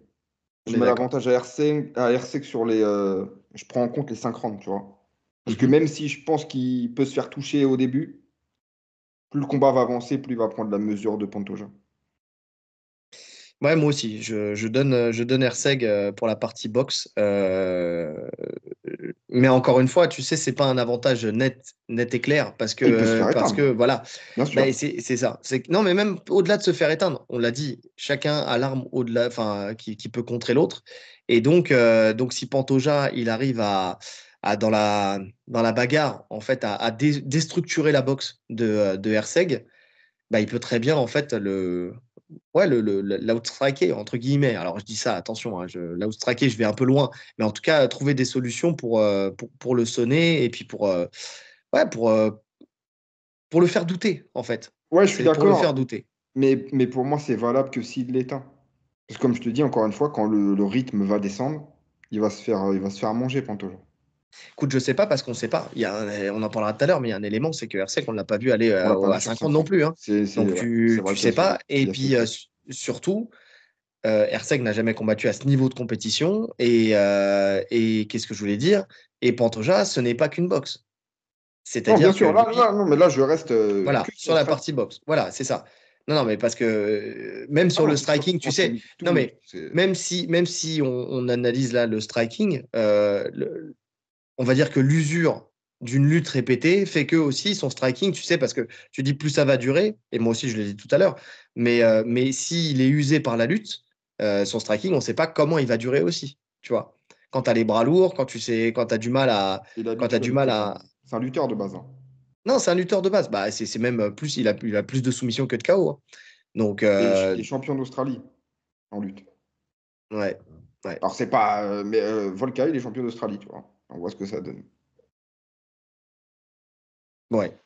on Je est mets d'accord. l'avantage à Herseg sur les. Je prends en compte les 5 rounds, tu vois. Parce que Mhm. même si je pense qu'il peut se faire toucher au début, plus le combat va avancer, plus il va prendre la mesure de Pantoja. Ouais, moi aussi, je donne Herseg pour la partie boxe. Mais encore une fois, tu sais, c'est pas un avantage net et clair parce Ah, il peut se que, faire parce que éteindre, voilà, bien ben, sûr. c'est ça. Non, mais même au-delà de se faire éteindre, on l'a dit, chacun a l'arme au-delà, enfin, qui peut contrer l'autre. Et donc, si Pantoja, il arrive dans la bagarre, en fait, à déstructurer la boxe de Herseg, bah, il peut très bien, en fait, ouais, l'outstriker, entre guillemets. Alors, je dis ça, attention, hein, l'outstriker, je vais un peu loin, mais en tout cas, trouver des solutions pour le sonner et puis ouais, pour le faire douter, en fait. Ouais, je suis C'est pour le d'accord, faire douter. mais pour moi, c'est valable que s'il l'éteint. Parce que comme je te dis, encore une fois, quand le rythme va descendre, il va se faire manger, Pantoja. Écoute, je sais pas parce qu'on sait pas. On en parlera tout à l'heure, mais il y a un élément, c'est que RC, on ne l'a pas vu aller On l'a pas vu à sur 50 5 non rounds. plus, hein. Donc, Ouais, c'est tu vrai qu'il y sais a ce, pas. Et il y a ce puis, fait. surtout, Herseg n'a jamais combattu à ce niveau de compétition. Et qu'est-ce que je voulais dire? Et Pantoja, ce n'est pas qu'une boxe. Non, bien C'est-à-dire que sûr, lui, non, mais là, je reste que voilà, sur sur le la strike. partie boxe. Voilà, c'est ça. Non, non, mais parce que même Ah sur non, le c'est sûr. striking, tu Moi, je te sais, mis non, tout. mais même si on analyse là le striking, on va dire que l'usure d'une lutte répétée fait que aussi son striking, tu sais, parce que tu dis plus ça va durer, et moi aussi je l'ai dit tout à l'heure, mais s'il est usé par la lutte, son striking, on ne sait pas comment il va durer aussi, tu vois. Quand tu as les bras lourds, quand tu as du mal à. Il est Quand tu as habitué à du mal lutter quand à. même. C'est un lutteur de base, hein. Non, c'est un lutteur de base. Bah, c'est même plus, il a plus de soumission que de KO, hein. Donc, Il est champion d'Australie en lutte. ouais, ouais, Alors, c'est pas. Mais Volka, il est champion d'Australie, tu vois. On voit ce que ça donne. ouais.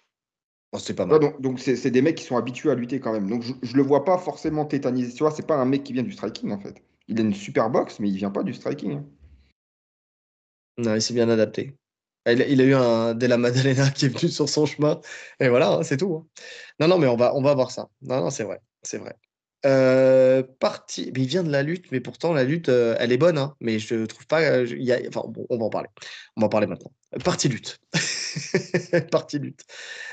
Bon, c'est pas Ouais, mal. donc c'est des mecs qui sont habitués à lutter quand même. Donc, je le vois pas forcément tétanisé. Tu vois, c'est pas un mec qui vient du striking, en fait. Il a une super boxe, mais il vient pas du striking, hein. Non, il s'est bien adapté. Il a eu un Della Maddalena qui est venu sur son chemin. Et voilà, hein, c'est tout, hein. Non, non, mais on va voir ça. Non, non, c'est vrai. C'est vrai. Mais il vient de la lutte, mais pourtant, la lutte, elle est bonne, hein, mais je trouve pas. Enfin, bon, on va en parler. On va en parler maintenant. Partie lutte. Partie lutte.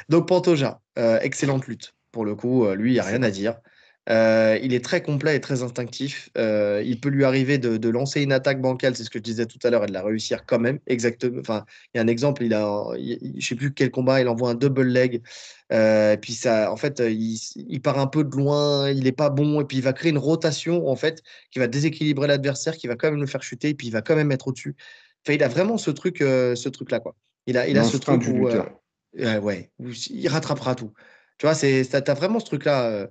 Donc, Pantoja, excellente lutte. Pour le coup, lui, il n'y a C'est rien à dire. Il est très complet et très instinctif. Il peut lui arriver de lancer une attaque bancale, c'est ce que je disais tout à l'heure, et de la réussir quand même. Exactement. Enfin, il y a un exemple, je sais plus quel combat, il envoie un double leg. Et puis ça, en fait, il part un peu de loin, il est pas bon, et puis il va créer une rotation en fait qui va déséquilibrer l'adversaire, qui va quand même le faire chuter, et puis il va quand même être au-dessus. Enfin, il a vraiment ce truc-là, quoi. Il a ce L'instinct truc du où, lutteur. ouais, où il rattrapera tout. Tu vois, t'as vraiment ce truc-là.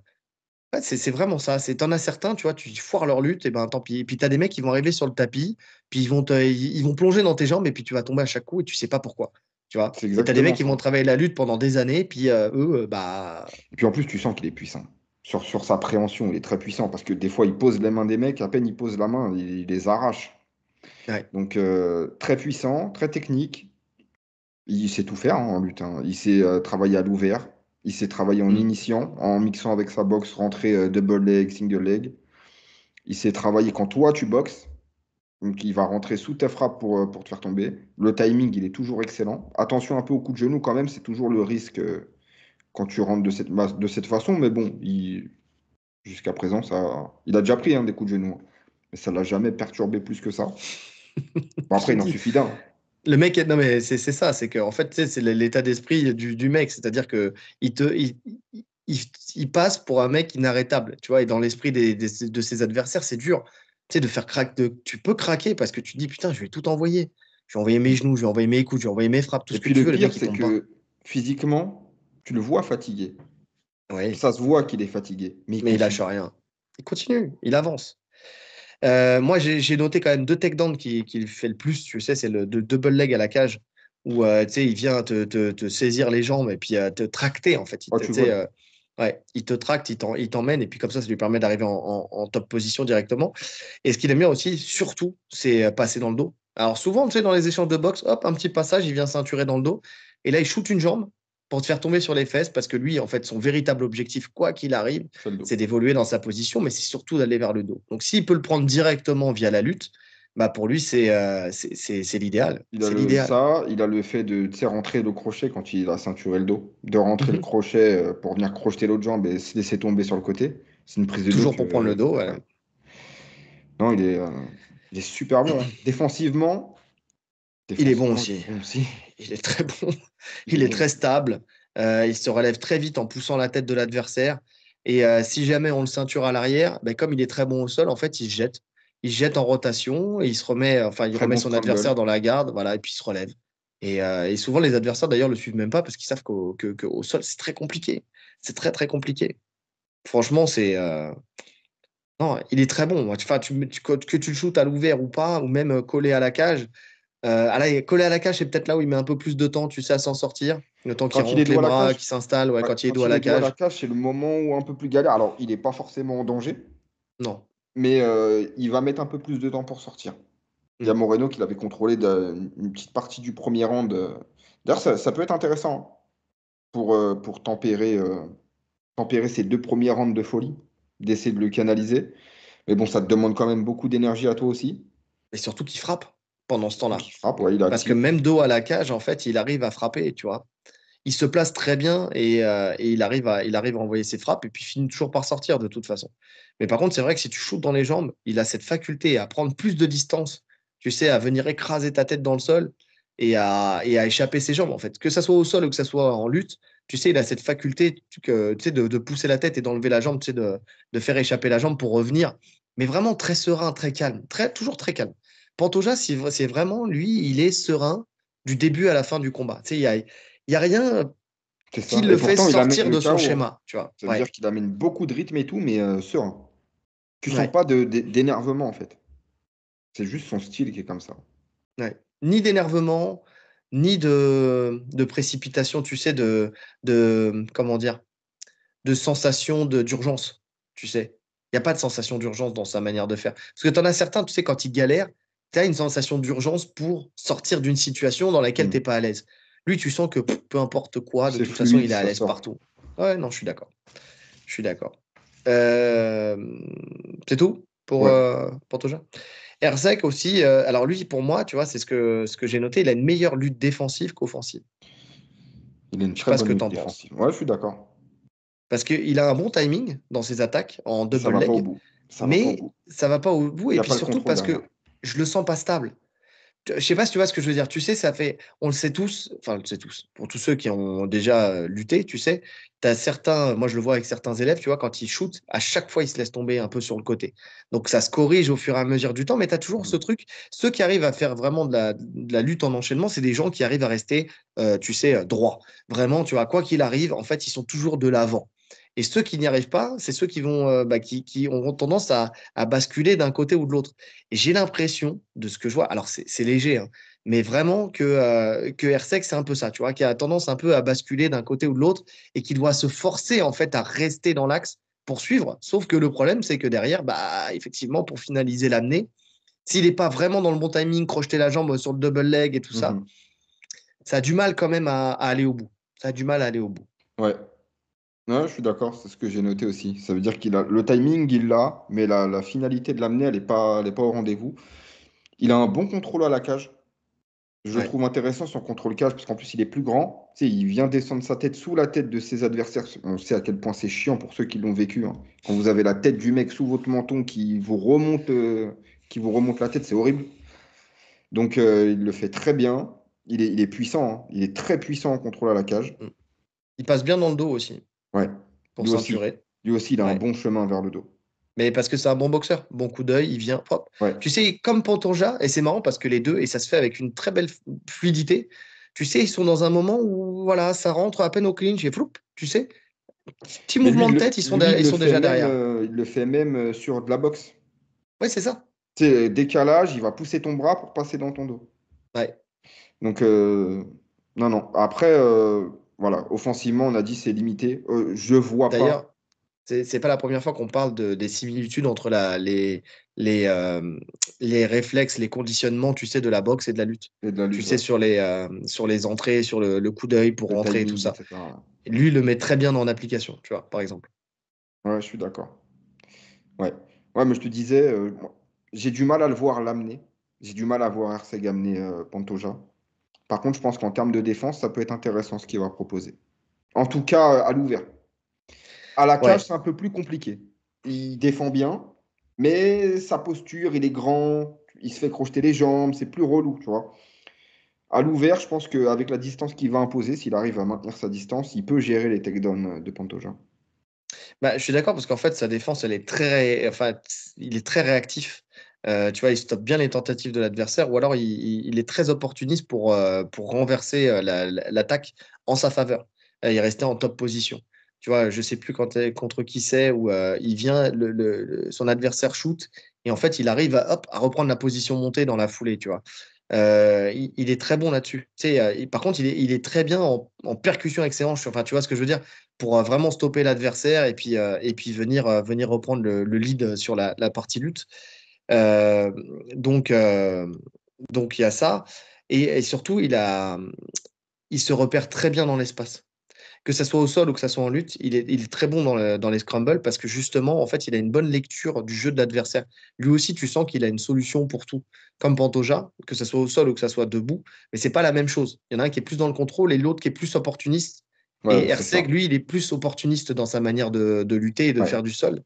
Ouais, c'est vraiment ça. T'en as certains, tu vois, tu foires leur lutte, et ben tant pis. Et puis t'as des mecs qui vont arriver sur le tapis, puis ils vont plonger dans tes jambes, et puis tu vas tomber à chaque coup, et tu sais pas pourquoi. Tu vois. C'est Et t'as des mecs exactement qui ça. vont travailler la lutte pendant des années, puis eux, bah. Et puis en plus, tu sens qu'il est puissant. Sur sa préhension, il est très puissant parce que des fois, il pose les mains des mecs, à peine il pose la main, il les arrache. Ouais. Donc, très puissant, très technique. Il sait tout faire en lutte, hein. Il sait travailler à l'ouvert. Il sait travailler en Mm. initiant, en mixant avec sa boxe, rentrer double leg, single leg. Il sait travailler quand toi, tu boxes. Donc, il va rentrer sous tes frappes pour te faire tomber. Le timing, il est toujours excellent. Attention un peu au coup de genou quand même, c'est toujours le risque quand tu rentres de cette façon. Mais bon, jusqu'à présent, il a déjà pris des coups de genou, hein. Mais ça ne l'a jamais perturbé plus que ça. Bon, Je te après, il en dis. suffit d'un. Le mec, non mais c'est ça, c'est que en fait, tu sais, c'est l'état d'esprit du mec, c'est-à-dire que il te, il, il passe pour un mec inarrêtable, tu vois, et dans l'esprit de ses adversaires, c'est dur, tu sais, de faire craquer, tu peux craquer parce que tu te dis, putain, je vais tout envoyer. Je vais envoyer mes genoux, je vais envoyer mes coups, je vais envoyer mes frappes, tout Et ce que puis tu le veux, le pire, mec, il c'est tombe pas. que physiquement, tu le vois fatigué. Oui, Ça se voit qu'il est fatigué, mais il mais il lâche continue. rien. Il continue, il avance. Moi, j'ai noté quand même deux takedowns qui fait le plus, tu sais, c'est le double leg à la cage, où tu sais, il vient te saisir les jambes et puis te tracter, en fait. Oh, Tu tu sais, voles. ouais, il te tracte, il t'emmène, et puis comme ça lui permet d'arriver en top position directement. Et ce qu'il aime bien aussi, surtout, c'est passer dans le dos. Alors souvent, tu sais, dans les échanges de boxe, hop, un petit passage, il vient ceinturer dans le dos, et là, il shoot une jambe pour te faire tomber sur les fesses, parce que lui, en fait, son véritable objectif, quoi qu'il arrive, C'est le dos. c'est d'évoluer dans sa position, mais c'est surtout d'aller vers le dos. Donc, s'il peut le prendre directement via la lutte, bah pour lui, c'est l'idéal. C'est l'idéal. Il a le fait de, tu sais, rentrer le crochet quand il a ceinturé le dos, de rentrer le Mhm. crochet pour venir crocheter l'autre jambe et se laisser tomber sur le côté. C'est une prise de dos Toujours pour prendre le dos. Ouais. ouais. Non, il est super bon, hein. Il est bon Défensivement, il est aussi. bon aussi. Il est très bon. Il est Il est bon. très stable. Il se relève très vite en poussant la tête de l'adversaire. Et si jamais on le ceinture à l'arrière, ben, comme il est très bon au sol, en fait, il se jette. Il se jette en rotation et il se remet, enfin, il Très remet bon son adversaire scramble. dans la garde, voilà, et puis il se relève. Et souvent, les adversaires, d'ailleurs, le suivent même pas parce qu'ils savent qu'au sol, c'est très compliqué. C'est très, très compliqué. Franchement, non, il est très bon. Enfin, que tu le shootes à l'ouvert ou pas, ou même collé à la cage, collé à la cage, c'est peut-être là où il met un peu plus de temps, tu sais, à s'en sortir. Le temps qu'il Quand il est remonte les dos à la bras, cage, qu'il s'installe, ouais, ouais, quand il est dos quand à il la est dos à la cage. cage, c'est le moment où un peu plus galère. Alors, il n'est pas forcément en danger, Non. mais il va mettre un peu plus de temps pour sortir. Il y a Mm. Moreno qui l'avait contrôlé une petite partie du premier round. D'ailleurs, ça peut être intéressant pour tempérer ces deux premiers rounds de folie, d'essayer de le canaliser. Mais bon, ça te demande quand même beaucoup d'énergie à toi aussi. Et surtout qu'il frappe pendant ce Surtout temps-là. qu'il frappe, ouais, il est Parce que actif. même dos à la cage, en fait, il arrive à frapper, tu vois. Il se place très bien et il arrive à envoyer ses frappes et puis il finit toujours par sortir de toute façon. Mais par contre, c'est vrai que si tu shootes dans les jambes, il a cette faculté à prendre plus de distance, tu sais, à venir écraser ta tête dans le sol et à échapper ses jambes, en fait. Que ça soit au sol ou que ça soit en lutte, tu sais, il a cette faculté tu sais, de pousser la tête et d'enlever la jambe, tu sais, de faire échapper la jambe pour revenir. Mais vraiment très serein, très calme, toujours très calme. Pantoja, c'est vraiment, lui, il est serein du début à la fin du combat. Tu sais, il y a rien C'est qui ça. le Et fait pourtant, il amène sortir le de son chaos, hein. schéma, tu vois. Ça veut Ouais, dire qu'il amène beaucoup de rythme et tout, mais serein. Tu sens ouais, pas d'énervement, en fait. C'est juste son style qui est comme ça. ouais. Ni d'énervement, ni de précipitation, tu sais, comment dire, de sensation d'urgence, tu sais. Il n'y a pas de sensation d'urgence dans sa manière de faire. Parce que tu en as certains, tu sais, quand ils galèrent, tu as une sensation d'urgence pour sortir d'une situation dans laquelle tu Hmm. n'es pas à l'aise. Lui, tu sens que peu importe quoi, de C'est toute façon, fluide, il est à ça l'aise sort. partout. Ouais, non, je suis d'accord. Je suis d'accord. Euh, c'est tout Ouais, pour Toja. Herzeg aussi, alors lui, pour moi, tu vois, c'est ce que j'ai noté, il a une meilleure lutte défensive qu'offensive. il a une Je sais très pas ce bonne que tu lutte en penses. défensive. Ouais, je suis d'accord. Parce qu'il a un bon timing dans ses attaques en Ça double va pas au leg, bout. Ça va pas au mais bout. ça va pas au bout. Il Et n'y a puis pas le surtout contrôle parce derrière. que je le sens pas stable. Je sais pas si tu vois ce que je veux dire. Tu sais, ça fait, on le sait tous, enfin, on le sait tous, pour tous ceux qui ont déjà lutté, tu sais, tu as certains, moi je le vois avec certains élèves, tu vois, quand ils shootent, à chaque fois ils se laissent tomber un peu sur le côté. Donc ça se corrige au fur et à mesure du temps, mais tu as toujours ce Mhm. truc. Ceux qui arrivent à faire vraiment de la lutte en enchaînement, c'est des gens qui arrivent à rester, tu sais, droits. Vraiment, tu vois, quoi qu'il arrive, en fait, ils sont toujours de l'avant. Et ceux qui n'y arrivent pas, c'est ceux qui vont, qui auront tendance à basculer d'un côté ou de l'autre. Et j'ai l'impression, de ce que je vois, alors c'est léger, hein, mais vraiment que Hersek, c'est un peu ça, tu vois, qui a tendance un peu à basculer d'un côté ou de l'autre et qui doit se forcer en fait à rester dans l'axe pour suivre. Sauf que le problème, c'est que derrière, bah, effectivement, pour finaliser l'amener, s'il n'est pas vraiment dans le bon timing, crocheter la jambe sur le double leg et tout ça, Mhm. ça a du mal quand même à aller au bout. Ça a du mal à aller au bout. Ouais. Ouais, je suis d'accord, c'est ce que j'ai noté aussi. Ça veut dire qu'il a le timing, il l'a, mais la finalité de l'amener, elle est pas au rendez-vous. Il a un bon contrôle à la cage. Je Ouais. trouve intéressant son contrôle cage, parce qu'en plus, il est plus grand. Tu sais, il vient descendre sa tête sous la tête de ses adversaires. On sait à quel point c'est chiant pour ceux qui l'ont vécu, hein. Quand vous avez la tête du mec sous votre menton qui vous remonte la tête, c'est horrible. Donc, il le fait très bien. Il est puissant, hein. Il est très puissant en contrôle à la cage. Mm. Il passe bien dans le dos aussi, Ouais, pour lui aussi. ceinturer. Lui aussi, il a un Ouais. bon chemin vers le dos. Mais parce que c'est un bon boxeur, bon coup d'œil, il vient, hop. Ouais. Tu sais, comme Pantoja, et c'est marrant parce que les deux, et ça se fait avec une très belle fluidité, tu sais, ils sont dans un moment où, voilà, ça rentre à peine au clinch et floup, tu sais, petit Mais lui, mouvement de tête, ils sont déjà derrière. il le fait même sur de la boxe. Oui, c'est ça. Tu sais, décalage, il va pousser ton bras pour passer dans ton dos. Ouais. Donc, non, non. Après, voilà, offensivement, on a dit c'est limité. Je vois pas. D'ailleurs, c'est pas la première fois qu'on parle des similitudes entre les, euh, les réflexes, les conditionnements, tu sais, de la boxe et de la lutte. Et de la Tu lutte, sais, ouais. sur les entrées, sur le coup d'œil pour Le rentrer et tout timing, ça. etc. Et lui, il le met très bien en application, tu vois, par exemple. Ouais, je suis d'accord. Ouais. Ouais, mais je te disais, moi, j'ai du mal à le voir l'amener. J'ai du mal à voir Erceg amener Pantoja. Par contre, je pense qu'en termes de défense, ça peut être intéressant ce qu'il va proposer. En tout cas, à l'ouvert. À la cage, Ouais. c'est un peu plus compliqué. Il défend bien, mais sa posture, il est grand, il se fait crocheter les jambes, c'est plus relou, tu vois. À l'ouvert, je pense qu'avec la distance qu'il va imposer, s'il arrive à maintenir sa distance, il peut gérer les takedowns de Pantoja. Bah, je suis d'accord parce qu'en fait, sa défense, elle est enfin, il est très réactif. Tu vois, il stoppe bien les tentatives de l'adversaire ou alors il est très opportuniste pour renverser l'attaque en sa faveur. Il est resté en top position. Tu vois, je sais plus contre qui c'est où il vient, son adversaire shoot et en fait, il arrive hop, à reprendre la position montée dans la foulée, tu vois. Il est très bon là-dessus. Tu sais, par contre, il est très bien en percussion avec ses hanches. Enfin, tu vois ce que je veux dire? Pour vraiment stopper l'adversaire et puis venir reprendre le lead sur la partie lutte. Euh, donc, euh, donc, il y a ça. Et surtout, il se repère très bien dans l'espace. Que ça soit au sol ou que ça soit en lutte, il est très bon dans les scrambles parce que justement, en fait, il a une bonne lecture du jeu de l'adversaire. Lui aussi, tu sens qu'il a une solution pour tout, comme Pantoja, que ça soit au sol ou que ça soit debout. Mais c'est pas la même chose. Il y en a un qui est plus dans le contrôle et l'autre qui est plus opportuniste. Et Ouais, c'est Herseg, ça. lui, il est plus opportuniste dans sa manière de lutter et de Ouais. faire du sol.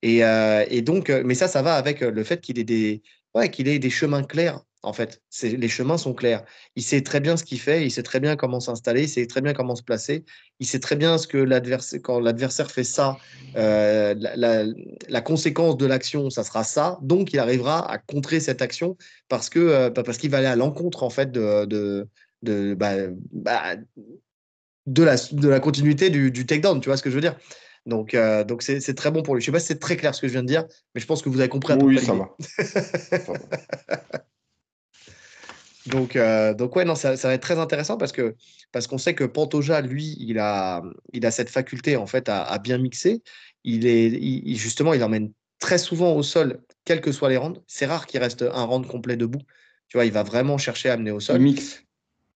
Et donc, mais ça va avec le fait qu'il ait des chemins clairs, en fait. Les chemins sont clairs. Il sait très bien ce qu'il fait, il sait très bien comment s'installer, il sait très bien comment se placer, il sait très bien ce que l'adversaire, quand l'adversaire fait ça, euh, la, la- la conséquence de l'action, ça sera ça. Donc, il arrivera à contrer cette action parce qu'il va aller à l'encontre, en fait, de, bah, bah, de la continuité du takedown, tu vois ce que je veux dire? Donc c'est très bon pour lui. Je sais pas si c'est très clair ce que je viens de dire, mais je pense que vous avez compris à peu Oui, près ça l'idée. va. Ça va. Donc ouais, non, ça va être très intéressant parce qu'on sait que Pantoja, lui, il a cette faculté en fait à bien mixer. Justement, il emmène très souvent au sol, quels que soient les rounds. C'est rare qu'il reste un round complet debout. Tu vois, il va vraiment chercher à amener au Il sol. mixe.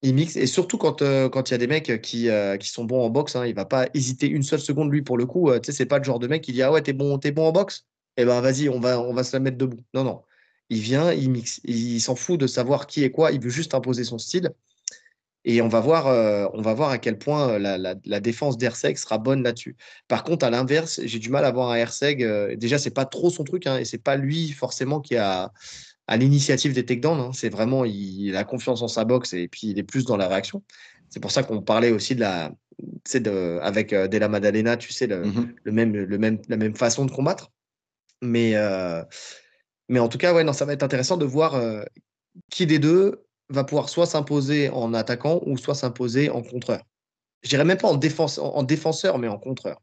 Il mixe, et surtout quand il y a des mecs qui sont bons en boxe, hein, il va pas hésiter une seule seconde, lui, pour le coup. Tu sais, c'est pas le genre de mec qui dit, ah ouais, t'es bon en boxe? Eh ben, vas-y, on va se la mettre debout. Non, non. Il vient, il mixe. Il s'en fout de savoir qui est quoi, il veut juste imposer son style. Et on va voir à quel point la défense d'Herseg sera bonne là-dessus. Par contre, à l'inverse, j'ai du mal à voir un Herseg. Déjà, c'est pas trop son truc, hein, et c'est pas lui forcément qui a à l'initiative des takedowns, hein. C'est vraiment, il a confiance en sa boxe et puis il est plus dans la réaction. C'est pour ça qu'on parlait aussi tu sais, avec Della Maddalena, tu sais, Mhm. la même façon de combattre. Mais, euh, mais en tout cas, ouais, non, ça va être intéressant de voir qui des deux va pouvoir soit s'imposer en attaquant ou soit s'imposer en contreur. Je dirais même pas en défenseur, mais en contreur.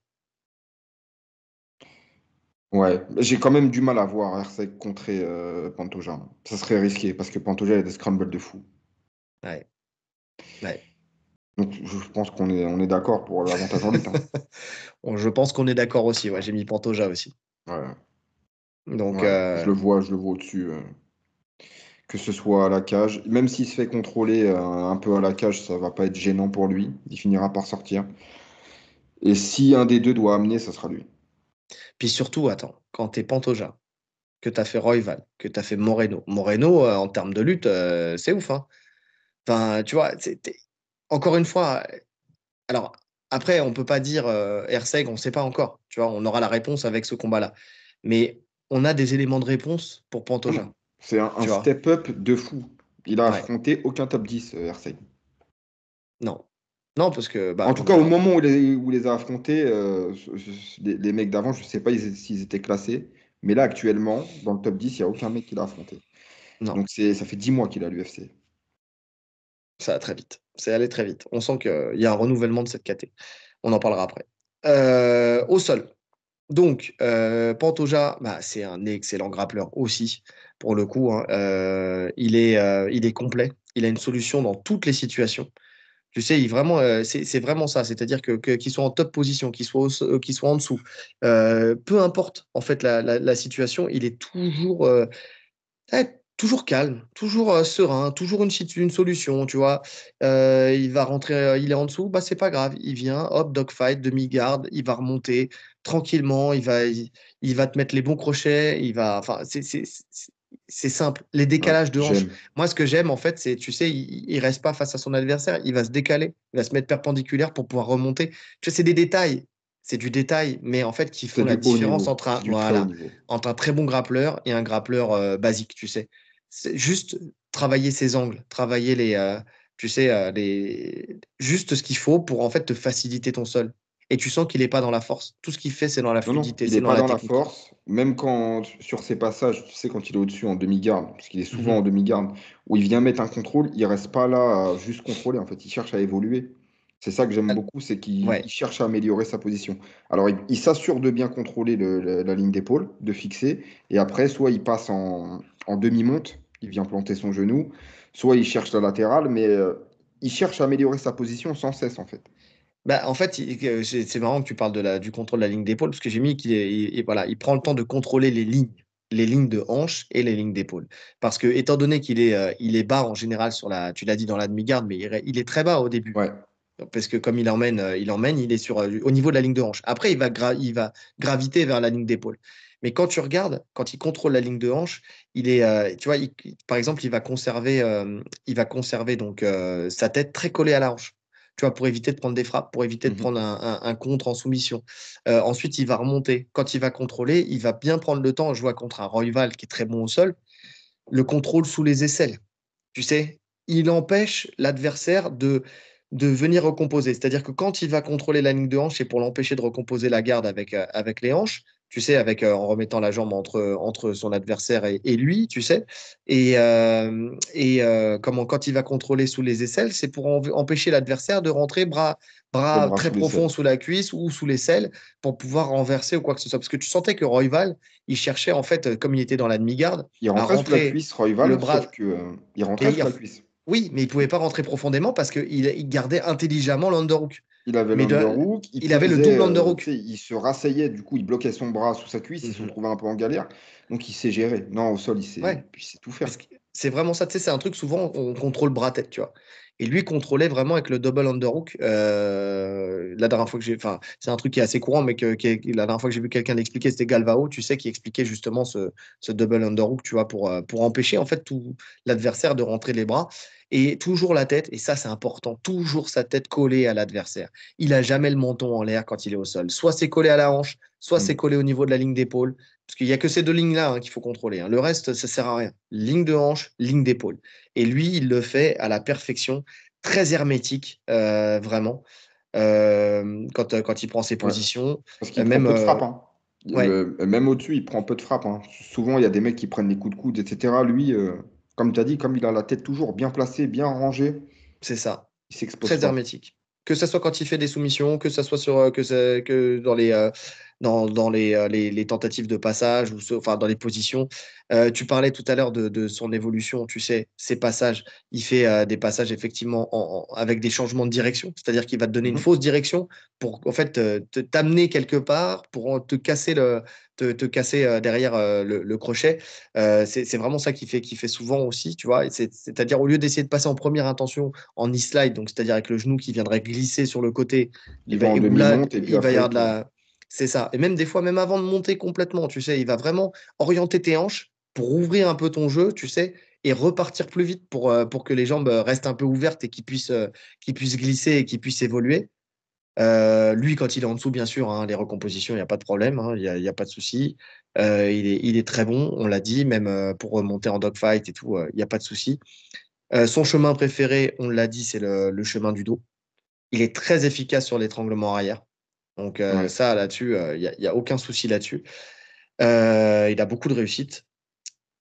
Ouais, j'ai quand même du mal à voir Herseg contrer Pantoja. Ça serait risqué parce que Pantoja a des scrambles de fou. Ouais, ouais. Donc je pense qu'on est d'accord pour l'avantage en lutte, hein. Bon, je pense qu'on est d'accord aussi. Ouais, j'ai mis Pantoja aussi. Ouais, Donc, ouais, je le vois au-dessus. Que ce soit à la cage, même s'il se fait contrôler un peu à la cage, ça va pas être gênant pour lui. Il finira par sortir. Et si un des deux doit amener, ça sera lui. puis surtout, attends, quand t'es Pantoja, que t'as fait Royval, que t'as fait Moreno. Moreno, en termes de lutte, c'est ouf, hein. Enfin, tu vois, encore une fois, alors après, on peut pas dire Herseg, on sait pas encore. Tu vois, on aura la réponse avec ce combat-là. Mais on a des éléments de réponse pour Non, Pantoja. non. C'est un Tu vois? step-up de fou. Il a Ouais. affronté aucun top 10, Hersey. Non. Non, parce que, En bah, tout cas, au moment où il les a affrontés, les mecs d'avant, je sais pas s'ils étaient classés. Mais là, actuellement, dans le top 10, il n'y a aucun mec qui l'a affronté. non. Donc ça fait 10 mois qu'il est à l'UFC. Ça va très vite. C'est allé très vite. On sent qu'il y a un renouvellement de cette KT. On en parlera après. Au sol. Donc, Pantoja, bah, c'est un excellent grappleur aussi, pour le coup, hein. Il est complet. Il a une solution dans toutes les situations. Tu sais, c'est vraiment ça. C'est-à-dire qu'ils soient en top position, qu'ils soient en dessous. Peu importe, en fait, la situation, il est toujours, toujours calme, toujours serein, toujours une solution, tu vois. Il va rentrer, il est en dessous, bah c'est pas grave. Il vient, hop, dogfight, demi-garde, il va remonter tranquillement, il va te mettre les bons crochets, enfin, c'est simple. Les Ouais, décalages de hanches. j'aime. Moi, ce que j'aime, en fait, c'est, tu sais, il reste pas face à son adversaire, il va se décaler, il va se mettre perpendiculaire pour pouvoir remonter. Tu sais, c'est des détails. C'est du détail, mais en fait, qui C'est font la du haut différence niveau. C'est du très haut voilà, niveau. entre un très bon grappleur et un grappleur basique, tu sais. C'est juste travailler ses angles, travailler tu sais, juste ce qu'il faut pour en fait te faciliter ton sol. Et tu sens qu'il n'est pas dans la force. Tout ce qu'il fait, c'est dans la Non, non, fluidité, il c'est n'est dans pas la dans la technique. force, même quand sur ses passages, tu sais, quand il est au-dessus en demi-garde, parce qu'il est souvent Mhm. en demi-garde, où il vient mettre un contrôle, il reste pas là à juste contrôler, en fait, il cherche à évoluer. C'est ça que j'aime beaucoup, c'est qu'il Ouais. cherche à améliorer sa position. Alors, il s'assure de bien contrôler la ligne d'épaule, de fixer, et après, soit il passe en demi-monte, il vient planter son genou, soit il cherche la latérale, mais il cherche à améliorer sa position sans cesse, en fait. Bah, en fait, c'est marrant que tu parles du contrôle de la ligne d'épaule, parce que j'ai mis voilà, il prend le temps de contrôler les lignes de hanche et les lignes d'épaule. Parce que, étant donné il est bas en général tu l'as dit dans la demi-garde, mais il est très bas au début. Ouais, Parce que comme il est au niveau de la ligne de hanche. Après, il va graviter vers la ligne d'épaule. Mais quand tu regardes, quand il contrôle la ligne de hanche, tu vois, par exemple, il va conserver donc sa tête très collée à la hanche. Tu vois, pour éviter de prendre des frappes, pour éviter de mhm, prendre un contre en soumission. Ensuite, il va remonter. Quand il va contrôler, il va bien prendre le temps. Je vois contre un Royval qui est très bon au sol, le contrôle sous les aisselles. Tu sais, il empêche l'adversaire de venir recomposer. C'est-à-dire que quand il va contrôler la ligne de hanche, c'est pour l'empêcher de recomposer la garde avec les hanches, tu sais, en remettant la jambe entre son adversaire et lui, tu sais. Quand il va contrôler sous les aisselles, c'est pour empêcher l'adversaire de rentrer le bras bras très sous les profonds selles. sous la cuisse ou sous l'aisselle pour pouvoir renverser ou quoi que ce soit. Parce que tu sentais que Royval, il cherchait, en fait, comme il était dans la demi-garde, Il à rentrait sous la rentrer cuisse, le Royval, bras. sauf que il rentrait Mais sous la cuisse. oui, mais il pouvait pas rentrer profondément parce il gardait intelligemment l'underhook. Il avait Mais l'underhook, il il avait le posait, double tu underhook. sais, il se rasseyait, du coup, il bloquait son bras sous sa cuisse, il se Mhm. retrouvait un peu en galère. Donc il s'est géré. Non, au sol, Ouais, il sait tout faire. parce que c'est vraiment ça. Tu sais, c'est un truc souvent on contrôle bras-tête, tu vois. Et lui contrôlait vraiment avec le double underhook. La dernière fois que enfin, c'est un truc qui est assez courant, mais la dernière fois que j'ai vu quelqu'un l'expliquer, c'était Galvao, tu sais, qui expliquait justement ce double underhook, tu vois, pour empêcher en fait tout l'adversaire de rentrer les bras. Et toujours la tête, et ça c'est important, toujours sa tête collée à l'adversaire. Il a jamais le menton en l'air quand il est au sol. Soit c'est collé à la hanche, soit c'est Mm. collé au niveau de la ligne d'épaule. Parce qu'il n'y a que ces deux lignes-là qu'il faut contrôler. Le reste, ça sert à rien. Ligne de hanche, ligne d'épaule. Et lui, il le fait à la perfection, très hermétique, vraiment. Quand il prend ses Ouais. positions, Parce qu'il prend même, peu de frappe, hein. ouais, Même au-dessus, il prend peu de frappe, hein. Souvent, il y a des mecs qui prennent les coups de coude, etc. Lui, comme tu as dit, comme il a la tête toujours bien placée, bien rangée, c'est ça. il s'expose Très pas. hermétique. Que ce soit quand il fait des soumissions, que ce soit que dans les tentatives de passage, enfin dans les positions. Tu parlais tout à l'heure de son évolution, tu sais, ses passages. Il fait des passages effectivement avec des changements de direction, c'est-à-dire qu'il va te donner une Mhm. fausse direction pour en fait t'amener quelque part, pour te casser derrière le crochet. C'est vraiment ça qu'il fait souvent aussi, tu vois. C'est-à-dire au lieu d'essayer de passer en première intention en e-slide, donc c'est-à-dire avec le genou qui viendrait glisser sur le côté, Il va en où là, demi-monte et puis il va y après, avoir de la. C'est ça. Et même des fois, même avant de monter complètement, tu sais, il va vraiment orienter tes hanches pour ouvrir un peu ton jeu, tu sais, et repartir plus vite pour que les jambes restent un peu ouvertes et qu'ils puissent glisser et qu'ils puissent évoluer. Lui, quand il est en dessous, bien sûr, hein, les recompositions, il n'y a pas de problème, hein, il y a pas de souci. Il est très bon, on l'a dit, même pour remonter en dogfight et tout, il n'y a pas de souci. Son chemin préféré, on l'a dit, c'est le chemin du dos. Il est très efficace sur l'étranglement arrière. Donc ouais. ça, là-dessus, il y a aucun souci là-dessus. Il a beaucoup de réussite.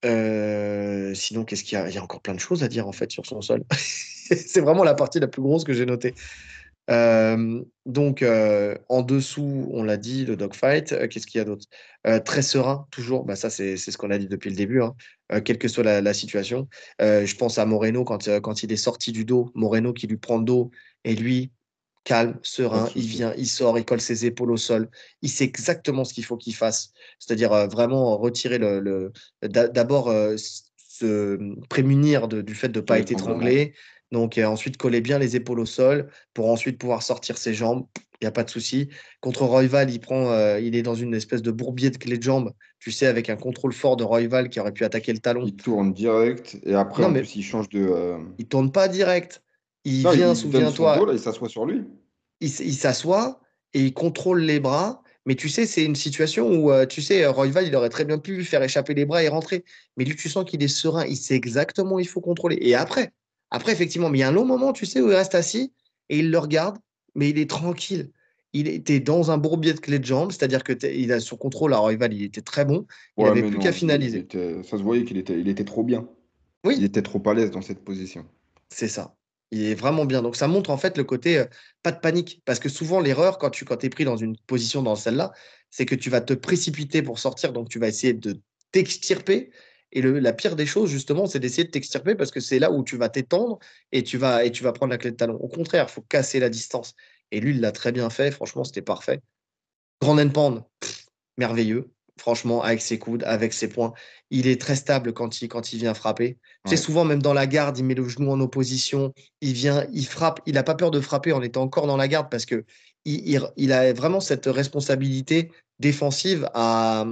Sinon, qu'est-ce qu'il y a? Il y a encore plein de choses à dire en fait sur son sol. C'est vraiment la partie la plus grosse que j'ai notée. Donc, en dessous, on l'a dit, le dogfight. Qu'est-ce qu'il y a d'autre? Très serein, toujours. Bah, ça, c'est ce qu'on a dit depuis le début, hein. Quelle que soit la situation. Je pense à Moreno quand il est sorti du dos. Moreno qui lui prend le dos et lui, calme, Pas de serein, il souci. vient, il sort, il colle ses épaules au sol. Il sait exactement ce qu'il faut qu'il fasse. C'est-à-dire vraiment retirer d'abord se prémunir du fait de ne De pas être l'étranglement. étranglé. Donc, ensuite, coller bien les épaules au sol pour ensuite pouvoir sortir ses jambes. Il n'y a pas de souci. Contre Royval, il est dans une espèce de bourbier de clé de jambe, tu sais, avec un contrôle fort de Royval qui aurait pu attaquer le talon. Il tourne direct et après, Non, en mais plus, il change de. il tourne pas direct. Il Non, vient, il donne son dos, souviens-toi, là, il s'assoit sur lui. il s'assoit et il contrôle les bras. Mais tu sais, c'est une situation où, tu sais, Royval, il aurait très bien pu faire échapper les bras et rentrer. Mais lui, tu sens qu'il est serein. Il sait exactement où il faut contrôler. Et après, effectivement, mais il y a un long moment, tu sais, où il reste assis et il le regarde, mais il est tranquille. Il était dans un bourbier de clé de jambe, c'est-à-dire que il a son contrôle à Royval, il était très bon. Il Ouais, avait mais plus qu'à non, finaliser. ça se voyait qu'il était trop bien. Il Oui, était trop à l'aise dans cette position. c'est ça. Il est vraiment bien. Donc, ça montre en fait le côté pas de panique. Parce que souvent, l'erreur, quand es pris dans une position dans celle-là, c'est que tu vas te précipiter pour sortir. Donc, tu vas essayer de t'extirper. Et la pire des choses, justement, c'est d'essayer de t'extirper parce que c'est là où tu vas t'étendre et tu vas prendre la clé de talon. Au contraire, il faut casser la distance. Et lui, il l'a très bien fait. Franchement, c'était parfait. Grand Pound, merveilleux. Franchement, avec ses coudes, avec ses poings. Il est très stable quand il vient frapper. Tu sais, Ouais. souvent, même dans la garde, il met le genou en opposition. Il vient, il frappe. Il n'a pas peur de frapper en étant encore dans la garde parce que il a vraiment cette responsabilité défensive à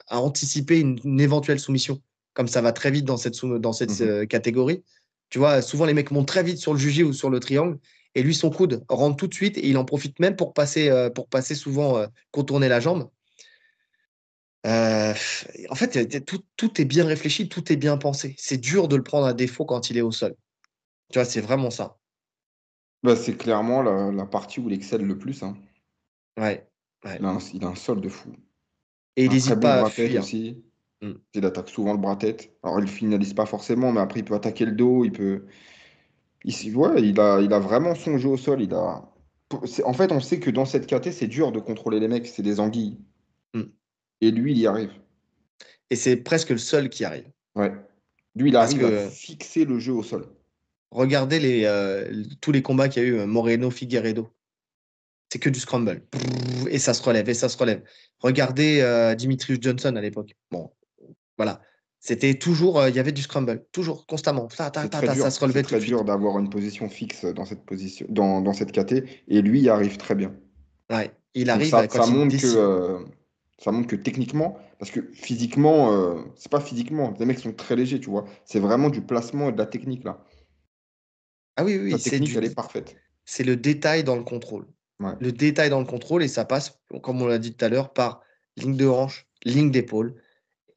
anticiper une éventuelle soumission. Comme ça va très vite dans cette Mhm. catégorie. Tu vois, souvent, les mecs montent très vite sur le jugé ou sur le triangle. Et lui, son coude rentre tout de suite et il en profite même pour passer souvent, contourner la jambe. Euh, En fait, tout est bien réfléchi, tout est bien pensé. C'est dur de le prendre à défaut quand il est au sol. Tu vois, c'est vraiment ça. Bah, c'est clairement la partie où il excelle le plus, hein. Ouais, ouais. Il a un sol de fou. Et il Un très n'hésite bon pas à bras-tête fuir. aussi. Mm. Il attaque souvent le bras-tête. Alors, il finalise pas forcément, mais après, il peut attaquer le dos. Il peut. Ouais, il a vraiment son jeu au sol. En fait, on sait que dans cette KT, c'est dur de contrôler les mecs. C'est des anguilles. Mm. Et lui, il y arrive. Et c'est presque le seul qui arrive. Ouais. Lui, il Parce arrive que à fixer le jeu au sol. regardez tous les combats qu'il y a eu, Moreno-Figueiredo. C'est que du scramble. Et ça se relève, et ça se relève. Regardez Dimitrius Johnson à l'époque. Bon, voilà. C'était toujours, il y avait du scramble, toujours, constamment. Ça se relevait C'est tout de très suite. dur d'avoir une position fixe dans cette position, dans cette KT, et lui y arrive très bien. Ouais, il Donc arrive ça quand il décide. ça montre que techniquement, parce que physiquement, c'est pas physiquement, les mecs sont très légers, tu vois. C'est vraiment du placement et de la technique là. Ah oui, oui, Sa oui, technique, elle est parfaite. c'est le détail dans le contrôle. Ouais. Le détail dans le contrôle, et ça passe, comme on l'a dit tout à l'heure, par ligne de hanche, ligne d'épaule,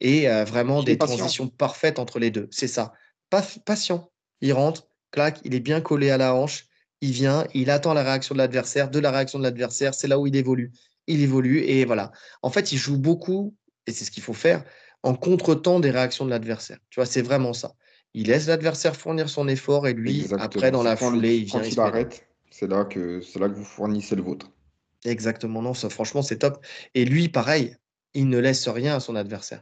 et vraiment Il est des patient. transitions parfaites entre les deux. C'est ça. Patient. Il rentre, clac, il est bien collé à la hanche, il vient, il attend la réaction de l'adversaire. De la réaction de l'adversaire, c'est là où il évolue. Il évolue, et voilà. En fait, il joue beaucoup, et c'est ce qu'il faut faire, en contretemps des réactions de l'adversaire. Tu vois, c'est vraiment ça. Il laisse l'adversaire fournir son effort, et lui, après, Exactement. dans C'est la foulée, il vient, quand il il se met dedans. arrête, c'est là que vous fournissez le vôtre. Exactement, non, ça, franchement, c'est top. Et lui, pareil, il ne laisse rien à son adversaire.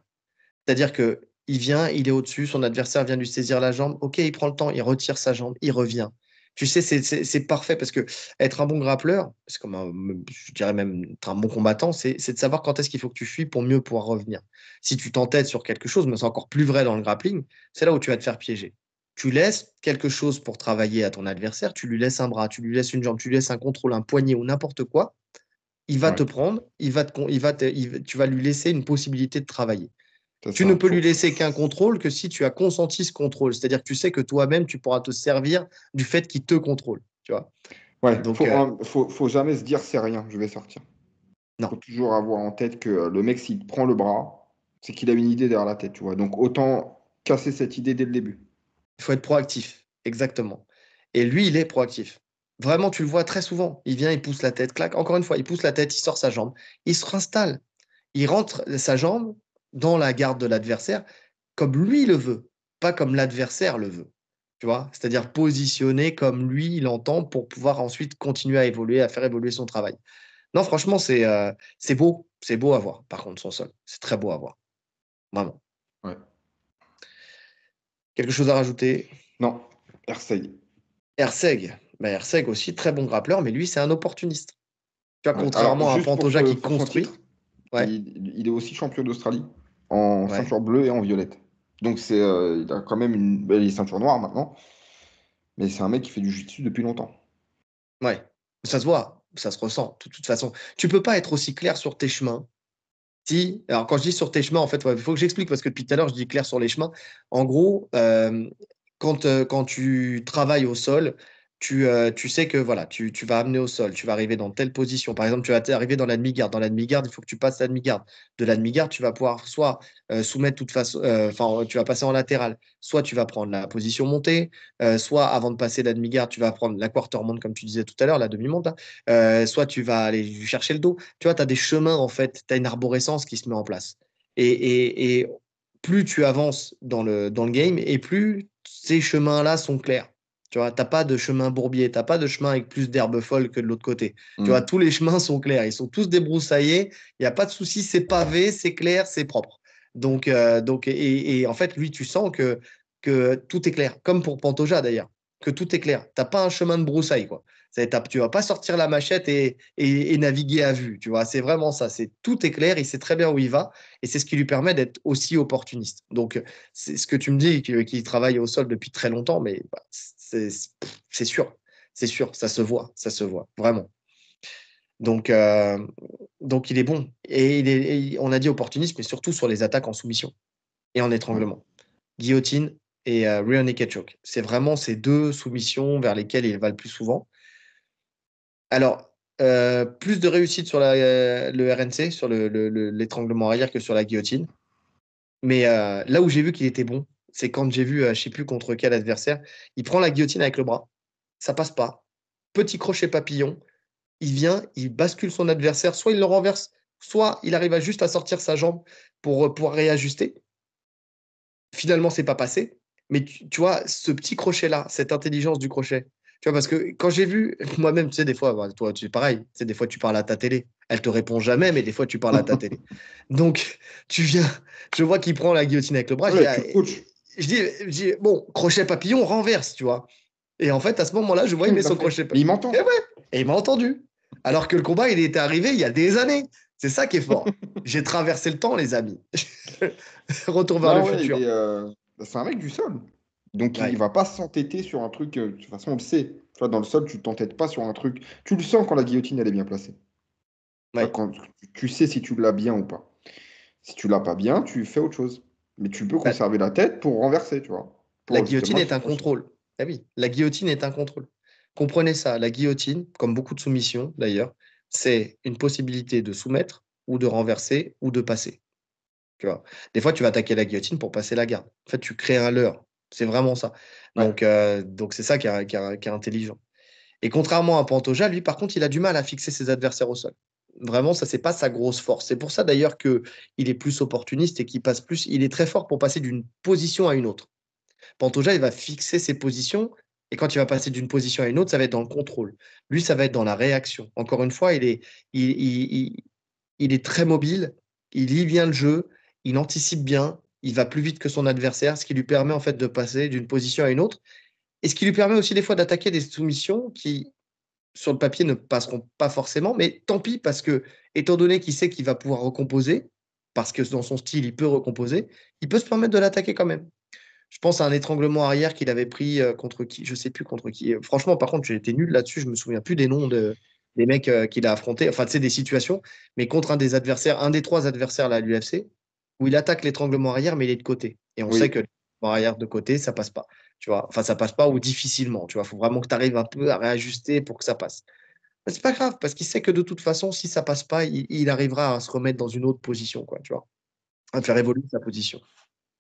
C'est-à-dire que il vient, il est au-dessus, son adversaire vient lui saisir la jambe. OK, il prend le temps, il retire sa jambe, il revient. Tu sais, c'est parfait parce que être un bon grappleur, c'est comme je dirais même être un bon combattant, c'est de savoir quand est-ce qu'il faut que tu fuis pour mieux pouvoir revenir. Si tu t'entêtes sur quelque chose, mais c'est encore plus vrai dans le grappling, c'est là où tu vas te faire piéger. Tu laisses quelque chose pour travailler à ton adversaire, tu lui laisses un bras, tu lui laisses une jambe, tu lui laisses un contrôle, un poignet ou n'importe quoi, il va Ouais, te prendre, tu vas lui laisser une possibilité de travailler. c'est Tu ne ça. peux lui laisser qu'un contrôle que si tu as consenti ce contrôle. C'est-à-dire que tu sais que toi-même, tu pourras te servir du fait qu'il te contrôle. Tu vois. Ouais, Donc, faut jamais se dire c'est rien, je vais sortir. Faut non, toujours avoir en tête que le mec, s'il te prend le bras, c'est qu'il a une idée derrière la tête, tu vois. Donc autant casser cette idée dès le début. il faut être proactif. Exactement. Et lui, il est proactif. Vraiment, tu le vois très souvent. Il vient, il pousse la tête, clac. Encore une fois, il pousse la tête, il sort sa jambe. Il se réinstalle. Il rentre sa jambe dans la garde de l'adversaire comme lui le veut, pas comme l'adversaire le veut. Tu vois. C'est-à-dire positionné comme lui, il entend pour pouvoir ensuite continuer à évoluer, à faire évoluer son travail. Non, franchement, c'est beau. C'est beau à voir, par contre, son sol. C'est très beau à voir. Vraiment. Ouais. Quelque chose à rajouter? Non, Hersey. Herseg. Bah, Herseg aussi, très bon grappleur, mais lui, c'est un opportuniste. Tu vois, Ouais. Alors, contrairement à juste Pantoja qui pour son titre, construit. Ouais, il est aussi champion d'Australie en ouais, ceinture bleue et en violette. Donc il a quand même une belle ceinture noire maintenant, mais c'est un mec qui fait du jiu-jitsu depuis longtemps. ouais. Ça se voit, ça se ressent, de toute façon. Tu peux pas être aussi clair sur tes chemins. Si, alors quand je dis sur tes chemins, en fait, il faut que j'explique parce que depuis tout à l'heure, je dis clair sur les chemins. En gros, quand tu travailles au sol, tu sais que voilà, tu vas amener au sol, tu vas arriver dans telle position. Par exemple, tu vas arriver dans la demi-garde. Dans la demi-garde, il faut que tu passes la demi-garde. De la demi-garde, tu vas pouvoir soit soumettre toute façon, enfin, tu vas passer en latéral, soit tu vas prendre la position montée, soit avant de passer la demi-garde, tu vas prendre la quarter mount, comme tu disais tout à l'heure, la demi-monte, là. Soit tu vas aller chercher le dos. Tu vois, tu as des chemins, en fait, tu as une arborescence qui se met en place. Et plus tu avances dans le game, et plus ces chemins-là sont clairs. Tu vois, t'as pas de chemin bourbier, t'as pas de chemin avec plus d'herbe folle que de l'autre côté. Tu vois, Hmm. tous les chemins sont clairs, ils sont tous débroussaillés, il n'y a pas de souci, c'est pavé, c'est clair, c'est propre. Donc, en fait, lui, tu sens que tout est clair, comme pour Pantoja d'ailleurs, que tout est clair. T'as pas un chemin de broussailles, quoi. Tu vas pas sortir la machette et naviguer à vue, tu vois. C'est vraiment ça. Tout est clair, il sait très bien où il va, et c'est ce qui lui permet d'être aussi opportuniste. Donc, c'est ce que tu me dis, qu'il travaille au sol depuis très longtemps, mais bah, c'est sûr, c'est sûr, ça se voit, vraiment. Donc, donc il est bon. Et, on a dit opportuniste, mais surtout sur les attaques en soumission et en Ouais. étranglement. Guillotine et rear naked choke. C'est vraiment ces deux soumissions vers lesquelles il va le plus souvent. Alors, plus de réussite sur le RNC, sur l'étranglement arrière que sur la guillotine. Mais là où j'ai vu qu'il était bon, c'est quand j'ai vu, je ne sais plus contre quel adversaire, il prend la guillotine avec le bras, ça passe pas. Petit crochet papillon, il vient, il bascule son adversaire, soit il le renverse, soit il arrive juste à sortir sa jambe pour pouvoir réajuster. Finalement, c'est pas passé. Mais tu vois, ce petit crochet-là, cette intelligence du crochet, tu vois, parce que quand j'ai vu, moi-même, tu sais, des fois, bah, toi, tu pareil, tu sais, des fois, tu parles à ta télé. Elle te répond jamais, mais des fois, tu parles à ta télé. Donc, tu viens, je vois qu'il prend la guillotine avec le bras, Ouais, tu le coaches. je dis, bon, crochet papillon, renverse, tu vois. Et en fait, à ce moment-là, je vois, il Il met l'a son fait. crochet Mais il papillon. Et m'entend. ouais, et il m'a entendu. Alors que le combat, il était arrivé il y a des années. C'est ça qui est fort. J'ai traversé le temps, les amis. Retour vers le Non, ouais, futur. c'est un mec du sol. Donc, il Ouais, va pas s'entêter sur un truc. De toute façon, on le sait. Tu vois, dans le sol, tu t'entêtes pas sur un truc. Tu le sens quand la guillotine, elle est bien placée. Tu vois, ouais. quand tu sais si tu l'as bien ou pas. Si tu l'as pas bien, tu fais autre chose. Mais tu peux La, conserver la tête pour renverser, tu vois. la Pour guillotine justement être est un accroché. contrôle. Ah oui, la guillotine est un contrôle. Comprenez ça. La guillotine, comme beaucoup de soumissions d'ailleurs, c'est une possibilité de soumettre ou de renverser ou de passer. Tu vois. Des fois, tu vas attaquer la guillotine pour passer la garde. En fait, tu crées un leurre. C'est vraiment ça. Ouais. Donc c'est ça qui est intelligent. Et contrairement à Pantoja, lui, par contre, il a du mal à fixer ses adversaires au sol. Vraiment, ça, c'est pas sa grosse force. C'est pour ça d'ailleurs qu'il est plus opportuniste et qu'il passe plus. Il est très fort pour passer d'une position à une autre. Pantoja, il va fixer ses positions et quand il va passer d'une position à une autre, ça va être dans le contrôle. Lui, ça va être dans la réaction. Encore une fois, il est très mobile, il lit bien le jeu, il anticipe bien, il va plus vite que son adversaire, ce qui lui permet en fait de passer d'une position à une autre et ce qui lui permet aussi des fois d'attaquer des soumissions qui sur le papier ne passeront pas forcément, mais tant pis parce que, étant donné qu'il sait qu'il va pouvoir recomposer, parce que dans son style, il peut recomposer, il peut se permettre de l'attaquer quand même. Je pense à un étranglement arrière qu'il avait pris contre qui, je sais plus contre qui. Franchement, par contre, j'ai été nul là-dessus, je me souviens plus des noms des mecs qu'il a affrontés, enfin, tu sais, des situations, mais contre un des adversaires, un des trois adversaires là, à l'UFC, où il attaque l'étranglement arrière, mais il est de côté. Et on sait que Oui. l'étranglement arrière de côté, ça passe pas. Tu vois, enfin, ça passe pas ou difficilement. Tu vois, il faut vraiment que tu arrives un peu à réajuster pour que ça passe. Mais c'est pas grave, parce qu'il sait que de toute façon, si ça passe pas, il arrivera à se remettre dans une autre position, quoi, tu vois, à faire évoluer sa position.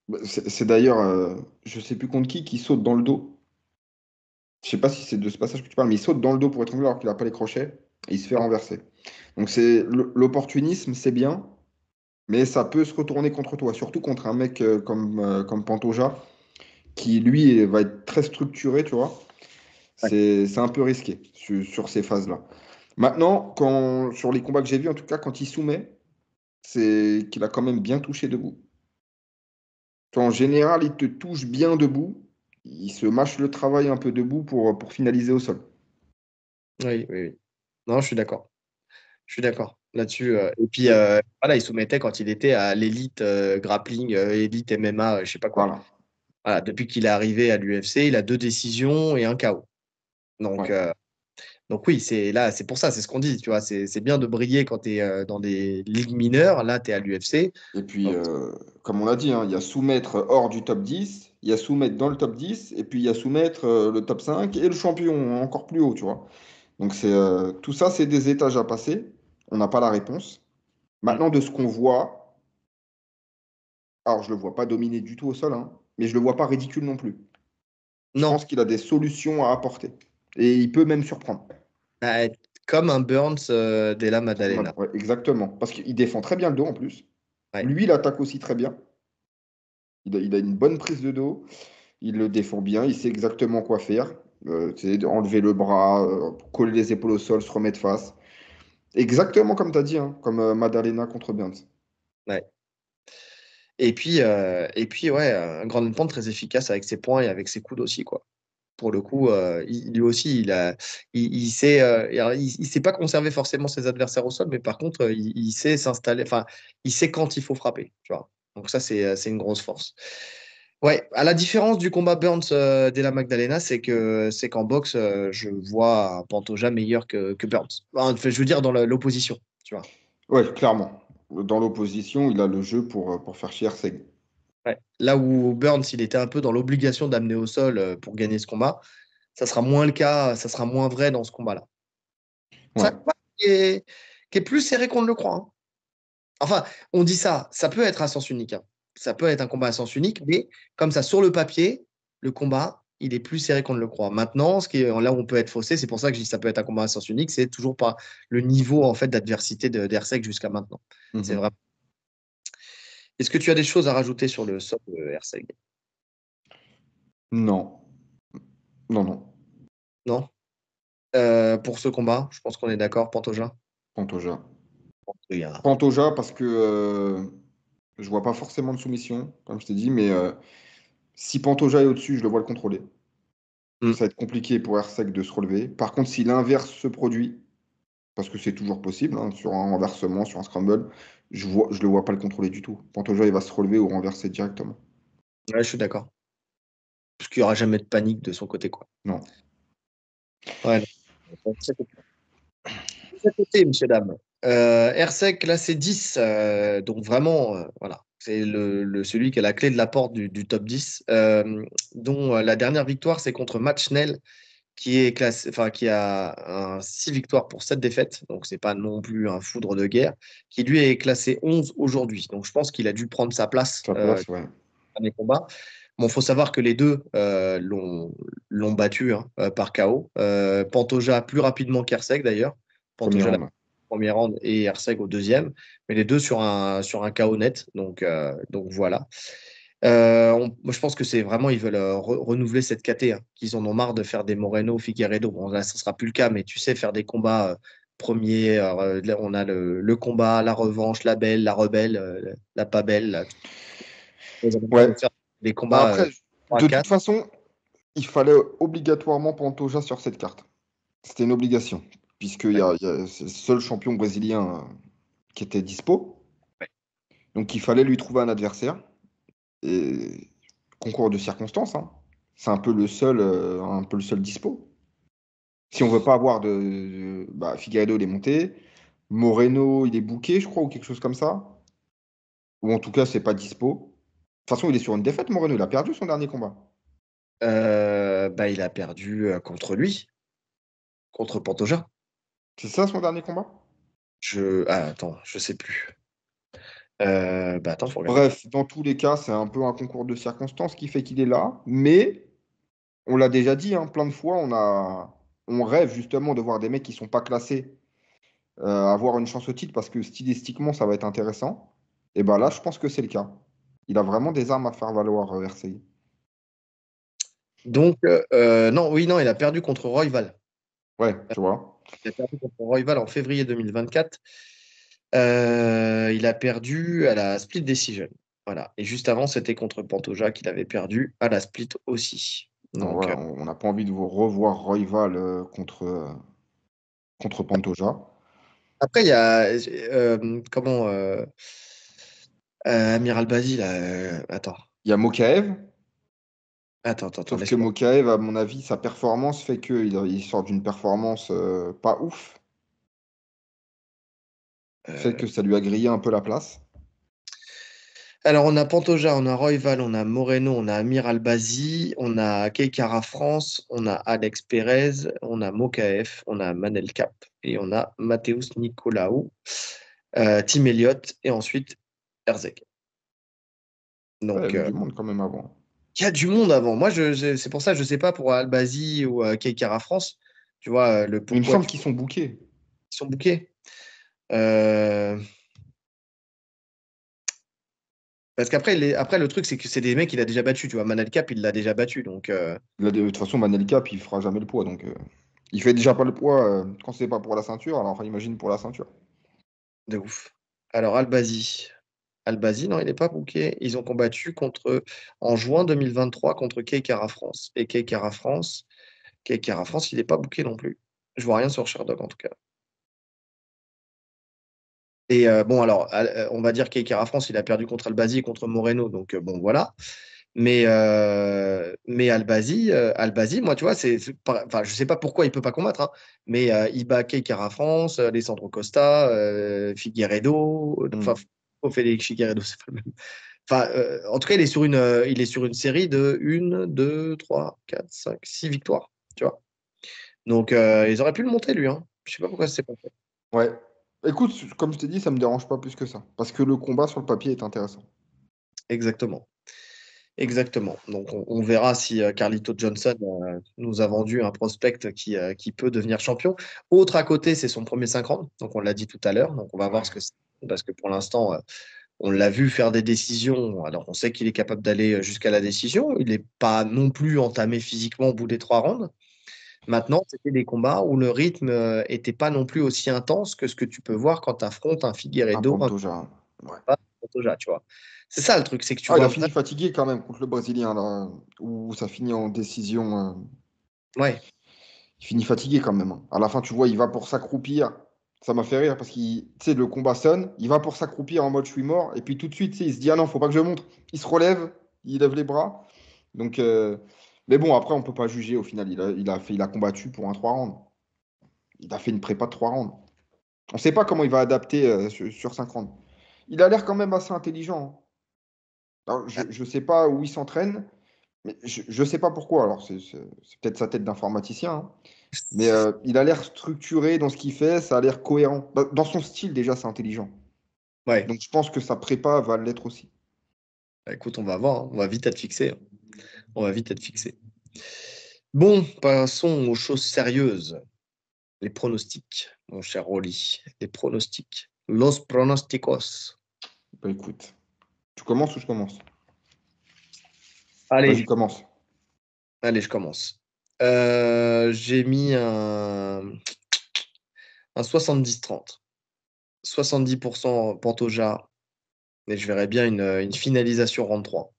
Bah, c'est d'ailleurs, je sais plus contre qui saute dans le dos. Je sais pas si c'est de ce passage que tu parles, mais il saute dans le dos pour étrangler alors qu'il a pas les crochets. Et il se fait Ah, renverser. Donc c'est l'opportunisme, c'est bien, mais ça peut se retourner contre toi, surtout contre un mec comme Pantoja, qui lui va être très structuré, tu vois. ouais. C'est un peu risqué sur ces phases-là. Maintenant, sur les combats que j'ai vus, en tout cas, quand il soumet, c'est qu'il a quand même bien touché debout. Tu vois, en général, il te touche bien debout. Il se mâche le travail un peu debout pour finaliser au sol. Oui, oui, oui. Non, je suis d'accord. Je suis d'accord là-dessus. Et puis, Et voilà, il soumettait quand il était à l'élite grappling, élite MMA, je sais pas quoi. voilà. Voilà, depuis qu'il est arrivé à l'UFC, il a 2 décisions et un KO. Donc, Ouais. euh, donc oui, c'est là, c'est pour ça, c'est ce qu'on dit, tu vois. C'est bien de briller quand tu es dans des ligues mineures. Là, tu es à l'UFC. Et puis, Donc, comme on l'a dit, hein, il y a soumettre hors du top 10, il y a soumettre dans le top 10, et puis il y a soumettre le top 5 et le champion encore plus haut, tu vois. Donc, tout ça, c'est des étages à passer. On n'a pas la réponse. mm. Maintenant, de ce qu'on voit, alors je ne le vois pas dominer du tout au sol, hein, mais je ne le vois pas ridicule non plus. Je pense Non, qu'il a des solutions à apporter. Et il peut même surprendre. bah, comme un Burns Della Maddalena. Ouais, exactement. Parce qu'il défend très bien le dos en plus. Ouais. Lui, il attaque aussi très bien. Il a une bonne prise de dos. Il le défend bien. Il sait exactement quoi faire. C'est enlever le bras, coller les épaules au sol, se remettre face. Exactement comme tu as dit, hein, comme Madalena contre Burns. Ouais. Et puis ouais, un grand Pound très efficace avec ses points et avec ses coudes aussi, quoi. Pour le coup, lui aussi, il sait, alors, il sait pas conserver forcément ses adversaires au sol, mais par contre, il sait s'installer, enfin, il sait quand il faut frapper, tu vois. Donc ça, c'est une grosse force. Ouais, à la différence du combat Burns Della Magdalena, c'est qu'en boxe, je vois un Pantoja meilleur que Burns. Enfin, je veux dire dans l'opposition, tu vois. Ouais, clairement. Dans l'opposition, il a le jeu pour faire chier Herseg. Ouais. Là où Burns, il était un peu dans l'obligation d'amener au sol pour gagner ce combat, ça sera moins le cas, ça sera moins vrai dans ce combat-là. C'est un Ouais. combat qui est plus serré qu'on ne le croit, hein. Enfin, on dit ça, ça peut être à sens unique, hein. Ça peut être un combat à sens unique, mais comme ça, sur le papier, le combat, il est plus serré qu'on ne le croit. Maintenant, là où on peut être faussé, c'est pour ça que je dis que ça peut être un combat à sens unique, c'est toujours pas le niveau en fait d'adversité d'Ersek jusqu'à maintenant. C'est Mhm. vrai. Est-ce que tu as des choses à rajouter sur le sol de Ersek? Non. Non, non. Non? Pour ce combat, je pense qu'on est d'accord, Pantoja. Pantoja. Il y a- Pantoja parce que je vois pas forcément de soumission, comme je t'ai dit, mais si Pantoja est au-dessus, je le vois le contrôler. Hmm. Ça va être compliqué pour Herseg de se relever. Par contre, si l'inverse se produit, parce que c'est toujours possible, hein, sur un renversement, sur un scramble. Je le vois pas le contrôler du tout. Pantoja, il va se relever ou renverser directement. Ouais, je suis d'accord. Parce qu'il n'y aura jamais de panique de son côté, quoi. Non. Ouais, non. De ce côté, messieurs, dames. Hersek, là, c'est 10. Donc, vraiment, voilà. C'est celui qui a la clé de la porte du top 10. Dont la dernière victoire, c'est contre Matt Schnell, qui est classé, enfin, qui a 6 victoires pour 7 défaites. Donc, c'est pas non plus un foudre de guerre. Qui, lui, est classé 11 aujourd'hui. Donc, je pense qu'il a dû prendre sa place Sa place, ouais. dans les combats. Bon, faut savoir que les deux l'ont battu, hein, par KO. Pantoja plus rapidement qu'Herseg d'ailleurs. Premier Pantoja la round. première round et Herseg au deuxième. Mais les deux sur un KO net. Donc voilà. Moi, je pense que c'est vraiment, ils veulent renouveler cette KT, hein, qu'ils en ont marre de faire des Moreno, Figueiredo. Bon, là, ça sera plus le cas, mais tu sais, faire des combats premiers. Là, on a le combat, la revanche, la belle, la rebelle, la pas belle. Là, ils ont marre Ouais. de faire des Bah combats après, 3 de toute 4. façon, il fallait obligatoirement Pantoja sur cette carte. C'était une obligation, puisqu'c'est le seul champion brésilien qui était dispo. Donc il fallait lui trouver un adversaire. Et concours de circonstances, hein. C'est un peu le seul dispo. Si on veut pas avoir bah, Figueiredo, il est monté. Moreno, il est booké, je crois, ou quelque chose comme ça. Ou en tout cas, c'est pas dispo. De toute façon, il est sur une défaite, Moreno. Il a perdu son dernier combat. Bah, il a perdu contre lui, contre Pantoja. C'est ça son dernier combat? Attends, je sais plus. Bah, attends, faut regarder. Bref, dans tous les cas, c'est un peu un concours de circonstances qui fait qu'il est là. Mais on l'a déjà dit, hein, plein de fois, on rêve justement de voir des mecs qui sont pas classés avoir une chance au titre parce que stylistiquement, ça va être intéressant. Et ben là, je pense que c'est le cas. Il a vraiment des armes à faire valoir, RCI. Donc, non, oui, non, il a perdu contre Royval. Ouais, tu vois. Il a perdu contre Royval en février 2024. Il a perdu à la split decision. Voilà. Et juste avant, c'était contre Pantoja qu'il avait perdu à la split aussi. Alors, Donc, voilà, on n'a pas envie de vous revoir Royval contre Pantoja. après, il y a comment Amiral Basile. Attends, Il y a Mokaev, attends, sauf que laisse-moi. Mokaev, à mon avis, sa performance fait qu'il sort d'une performance pas ouf, fait euh, que ça lui a grillé un peu la place. Alors, on a Pantoja, on a Royval, on a Moreno, on a Amir Albazi, on a Keikara France, on a Alex Perez, on a Mokaef, on a Manel Cap et on a Mateusz Nicolaou, Tim Elliott et ensuite Herzeg. Ouais, il y Donc, avait du monde quand même avant. il y a du monde avant. Moi, c'est pour ça, je ne sais pas pour Albazi ou Keikara France, tu vois, le Il me pourquoi semble ils qu'ils sont bookés. sont bookés. Euh, Parce qu'après, après, le truc, c'est que c'est des mecs qu'il a déjà battu. Tu vois, Manel Cap, il l'a déjà battu. Donc, De toute façon, Manel Cap, il fera jamais le poids. Donc, il fait déjà pas le poids quand c'est pas pour la ceinture. Alors, imagine pour la ceinture. de ouf. Alors, Albazi. Albazi, non, il n'est pas booké. Ils ont combattu en juin 2023 contre Keikara France. Et Keikara France, il n'est pas booké non plus. Je vois rien sur Sherdog en tout cas. Et bon, alors, on va dire Keikara France, il a perdu contre Albazi et contre Moreno. Donc, bon, voilà. Mais Albazi, moi, tu vois, enfin, je sais pas pourquoi il peut pas combattre, hein, mais il bat Keikara France, Alessandro Costa, Figueiredo, enfin, Hmm. Félix Figueiredo, c'est pas le même. Enfin, en tout cas, il est sur une série de 1, 2, 3, 4, 5, 6 victoires, tu vois. Donc, ils auraient pu le monter, lui, hein. Je sais pas pourquoi c'est pas fait. Ouais. Écoute, comme je t'ai dit, ça me dérange pas plus que ça. Parce que le combat sur le papier est intéressant. Exactement. Exactement. Donc, on verra si Carlito Johnson nous a vendu un prospect qui peut devenir champion. Autre à côté, c'est son premier 5 rounds. Donc, on l'a dit tout à l'heure. Donc, on va voir ce Ouais. que c'est. Parce que pour l'instant, on l'a vu faire des décisions. Alors, on sait qu'il est capable d'aller jusqu'à la décision. Il n'est pas non plus entamé physiquement au bout des 3 rounds. Maintenant, c'était des combats où le rythme était pas non plus aussi intense que ce que tu peux voir quand tu affrontes un Un Figueiredo, un Pantoja. Ouais. Pantoja, tu vois. C'est ça le truc, c'est que tu Ah, il vois a fini vraiment. fatigué quand même contre le Brésilien, là, où ça finit en décision. Ouais. Il finit fatigué quand même, hein. À la fin, tu vois, il va pour s'accroupir. Ça m'a fait rire parce que le combat sonne, il va pour s'accroupir en mode je suis mort, et puis tout de suite, il se dit ah non, faut pas que je montre. Il se relève, il lève les bras. Donc, mais bon, après, on peut pas juger. Au final, il a combattu pour un 3 rounds. Il a fait une prépa de 3 rounds. On sait pas comment il va adapter sur 5 rounds. Il a l'air quand même assez intelligent, hein. Alors, je ne sais pas où il s'entraîne, mais je ne sais pas pourquoi. Alors, c'est peut-être sa tête d'informaticien, hein. Mais il a l'air structuré dans ce qu'il fait, ça a l'air cohérent. Bah, dans son style, déjà, c'est intelligent. Ouais. Donc, je pense que sa prépa va l'être aussi. Bah, écoute, on va voir, hein. On va vite être fixé, hein. On va vite être fixé. Bon, passons aux choses sérieuses. Les pronostics, mon cher Rolly. Les pronostics. Los pronosticos. Bah, écoute, tu commences ou je commence? Vas-y, Allez, commence. allez, je commence. J'ai mis un 70-30. 70% Pantoja, mais je verrais bien une finalisation round 3.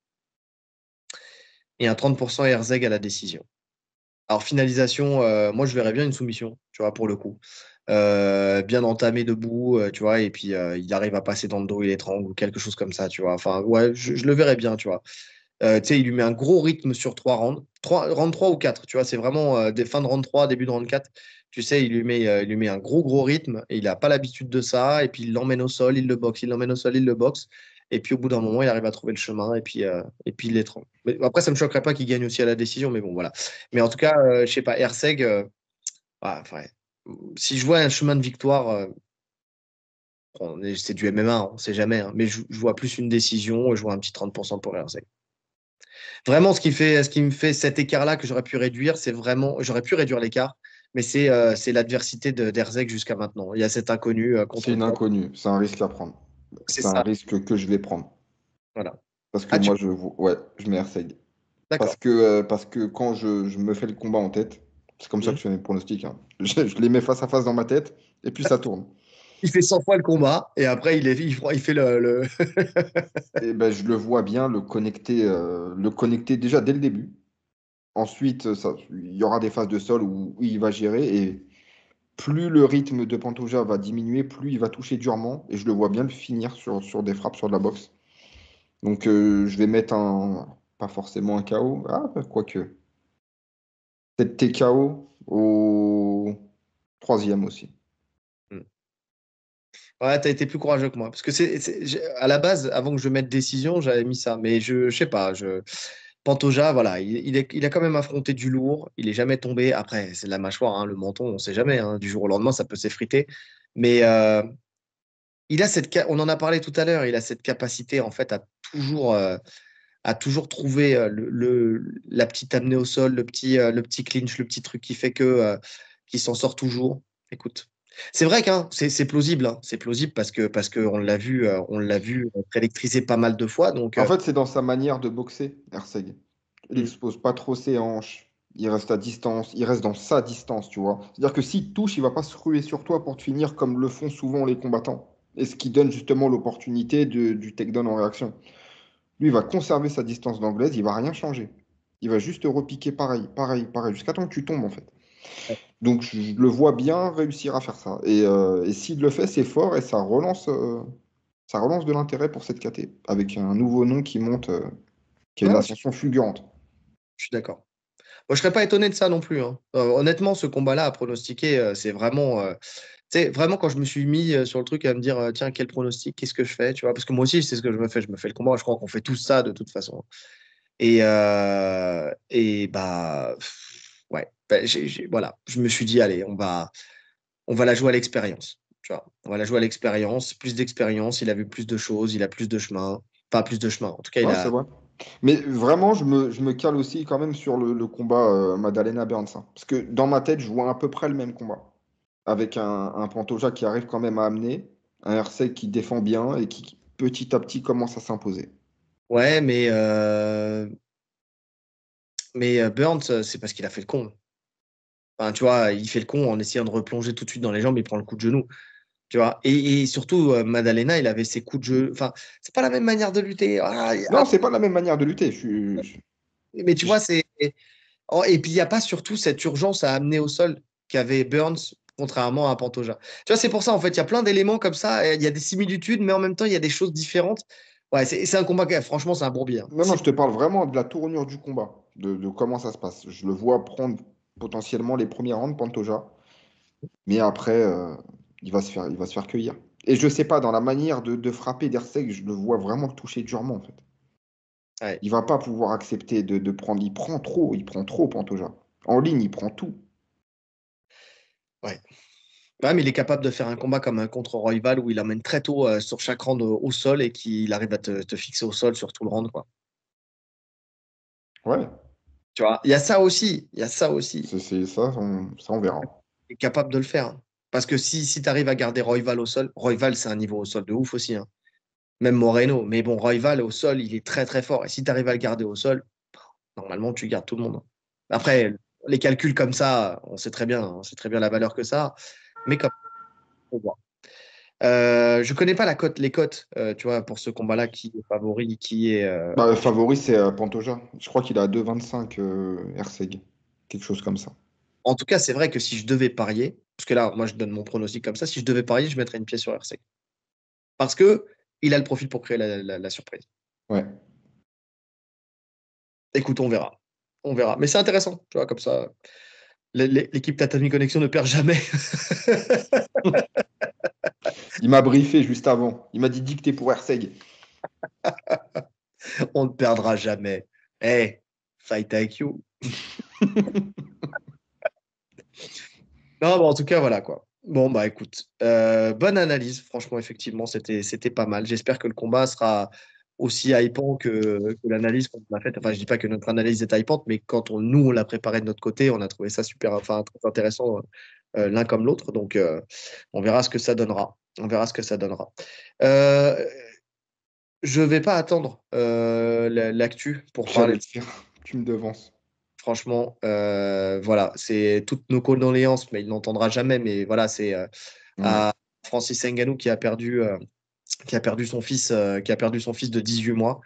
Et un 30% Herzeg à la décision. Alors, finalisation, moi, je verrais bien une soumission, tu vois, pour le coup. Bien entamé debout, tu vois, et puis il arrive à passer dans le dos, il étrangle ou quelque chose comme ça, tu vois. Enfin, ouais, je le verrais bien, tu vois. Tu sais, il lui met un gros rythme sur 3 rounds. Round 3 ou 4, tu vois, c'est vraiment des fins de round 3, début de round 4. Tu sais, il lui met un gros rythme et il n'a pas l'habitude de ça. Et puis il l'emmène au sol, il le boxe, il l'emmène au sol, il le boxe. Et puis au bout d'un moment, il arrive à trouver le chemin et puis il l'étrangle. Mais après, ça ne me choquerait pas qu'il gagne aussi à la décision, mais bon, voilà. Mais en tout cas, je sais pas, Herseg, ouais. Si je vois un chemin de victoire, bon, c'est du MMA, on ne sait jamais, hein, mais je vois plus une décision, je vois un petit 30% pour Herseg. Vraiment, ce qui me fait cet écart-là que j'aurais pu réduire, c'est vraiment, j'aurais pu réduire l'écart, mais c'est l'adversité d'Herzeg jusqu'à maintenant. Il y a cet inconnu C'est contre une toi. inconnue, c'est un risque à prendre. C'est C'est un ça. risque que je vais prendre. Voilà. Parce que Ah, moi, ouais, je mets Erceg. d'accord. Parce que quand je me fais le combat en tête, c'est comme ça Hmm. que je fais mes pronostics, hein. Je les mets face à face dans ma tête, et puis ça tourne. Il fait 100 fois le combat et après il fait le... Et ben, je le vois bien le connecter déjà dès le début. Ensuite, il y aura des phases de sol où il va gérer, et plus le rythme de Pantoja va diminuer, plus il va toucher durement, et je le vois bien le finir sur des frappes sur de la boxe. Donc, je vais mettre pas forcément un KO, ah, quoique. Peut-être TKO au troisième aussi. Hmm. Ouais, t'as été plus courageux que moi. Parce que à la base, avant que je mette décision, j'avais mis ça. Mais je sais pas. Pantoja, voilà, il a quand même affronté du lourd. Il est jamais tombé. Après, c'est de la mâchoire, hein, le menton, on sait jamais, hein. Du jour au lendemain, ça peut s'effriter. Mais on en a parlé tout à l'heure, il a cette capacité en fait à toujours trouver la petite amenée au sol, le petit clinch, le petit truc qui fait qu'il s'en sort toujours. Écoute, c'est vrai c'est plausible, hein. C'est plausible parce que on l'a vu être électrisé pas mal de fois. Donc, En fait, c'est dans sa manière de boxer, Erceg. Il hmm, expose pas trop ses hanches. Il reste à distance. Il reste dans sa distance, tu vois. C'est-à-dire que s'il te touche, il va pas se ruer sur toi pour te finir comme le font souvent les combattants. Et ce qui donne justement l'opportunité du takedown en réaction. Lui, il va conserver sa distance d'anglaise. Il va rien changer. Il va juste te repiquer pareil, pareil, pareil, jusqu'à temps que tu tombes, en fait. Donc, je le vois bien réussir à faire ça. Et s'il le fait, c'est fort, et ça relance de l'intérêt pour cette KT, avec un nouveau nom qui monte, qui a une non, ascension fulgurante. je suis d'accord. Moi, je serais pas étonné de ça non plus, hein. Honnêtement, ce combat-là à pronostiquer, c'est vraiment, tu sais, vraiment quand je me suis mis sur le truc à me dire, tiens, quel pronostic, qu'est-ce que je fais, tu vois, parce que moi aussi, c'est ce que je me fais. Je me fais le combat. Je crois qu'on fait tout ça de toute façon. Et bah, ouais, bah, voilà, je me suis dit, allez, on va la jouer à l'expérience. Tu vois, on va la jouer à l'expérience, plus d'expérience. Il a vu plus de choses, il a plus de chemin, pas plus de chemin. En tout cas, il Ouais, c'est a. vrai. Mais vraiment, je me cale aussi quand même sur le combat Madalena Burns, hein. Parce que dans ma tête, je vois à peu près le même combat. Avec un Pantoja qui arrive quand même à amener, un RC qui défend bien et qui petit à petit commence à s'imposer. Ouais, mais Burns, c'est parce qu'il a fait le con. Enfin, tu vois, il fait le con en essayant de replonger tout de suite dans les jambes, il prend le coup de genou. Tu vois, et surtout, Madalena, il avait ses coups de jeu. Enfin, c'est pas la même manière de lutter. Non, c'est pas la même manière de lutter. Mais tu vois, c'est. Oh, et puis, il n'y a pas surtout cette urgence à amener au sol qu'avait Burns contrairement à Pantoja. Tu vois, c'est pour ça, en fait, il y a plein d'éléments comme ça. Il y a des similitudes, mais en même temps, il y a des choses différentes. Ouais, c'est un combat, franchement, c'est un bourbier, hein. Non, non, je te parle vraiment de la tournure du combat, de comment ça se passe. Je le vois prendre potentiellement les premiers rounds, Pantoja, mais après, il va se faire cueillir. Et je sais pas, dans la manière de frapper d'Erseg, je le vois vraiment le toucher durement, en fait. Ouais, Il va pas pouvoir accepter de prendre. Il prend trop, Pantoja. En ligne, il prend tout. ouais. Ouais, mais il est capable de faire un combat comme un contre Royval où il amène très tôt sur chaque round au sol et qu'il arrive à te fixer au sol sur tout le round, quoi. Ouais, Tu vois, il y a ça aussi. Il y a ça aussi. c'est ça, ça, on verra. Il est capable de le faire, hein. Parce que si tu arrives à garder Royval au sol, Royval, c'est un niveau au sol de ouf aussi, hein. Même Moreno. Mais bon, Royval au sol, il est très très fort. Et si tu arrives à le garder au sol, normalement, tu gardes tout le monde, hein. Après, les calculs comme ça, on sait très bien la valeur que ça a. Mais comme on voit. Je connais pas les cotes, tu vois, pour ce combat-là, qui est favori, qui est. Bah, le favori, c'est Pantoja. Je crois qu'il a 2,25 Herseg. Quelque chose comme ça. En tout cas, c'est vrai que si je devais parier, parce que là, moi, je donne mon pronostic comme ça, si je devais parier, je mettrais une pièce sur RC. Parce que il a le profil pour créer la surprise. Ouais. Écoute, on verra. On verra. Mais c'est intéressant, tu vois, comme ça. L'équipe Tatami Connexion ne perd jamais. Il m'a briefé juste avant. Il m'a dit dicté pour Herseg. On ne perdra jamais. Hey, fight IQ. Non, bah, en tout cas, voilà quoi. Bon, bah écoute, bonne analyse. Franchement, effectivement, c'était pas mal. J'espère que le combat sera aussi hypant que l'analyse qu'on a faite. Enfin, je dis pas que notre analyse est hypante, mais quand nous, on l'a préparé de notre côté, on a trouvé ça super, enfin, très intéressant l'un comme l'autre. Donc, on verra ce que ça donnera. On verra ce que ça donnera. Euh, je vais pas attendre l'actu pour J'allais parler. le dire. Tu me devances. Franchement, voilà, c'est toutes nos condoléances, mais il n'entendra jamais. Mais voilà, c'est Ouais. à Francis Ngannou qui a perdu son fils de 18 mois.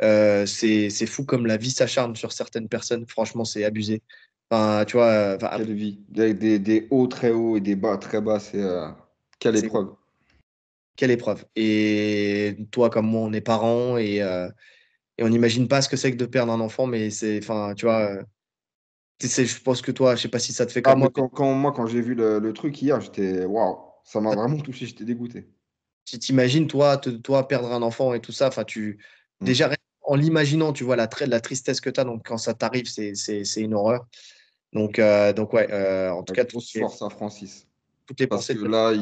C'est fou comme la vie s'acharne sur certaines personnes. Franchement, c'est abusé. Enfin, tu vois, enfin, Quelle vie. Des hauts très hauts et des bas très bas. C'est quelle c'est épreuve. quelle épreuve. Et toi, comme moi, on est parents et on n'imagine pas ce que c'est que de perdre un enfant, mais c'est, enfin, tu vois, je pense que toi, je sais pas si ça te fait Ah, comme mais moi. quand j'ai vu le truc hier, j'étais waouh. Ça m'a vraiment touché. J'étais dégoûté. Tu t'imagines, toi, perdre un enfant et tout ça, enfin, Mm. déjà, rien en l'imaginant, tu vois la tristesse que tu as, donc quand ça t'arrive, c'est une horreur. Donc ouais, en tout cas, Grosse force à Francis. toutes les Parce que pensées. là,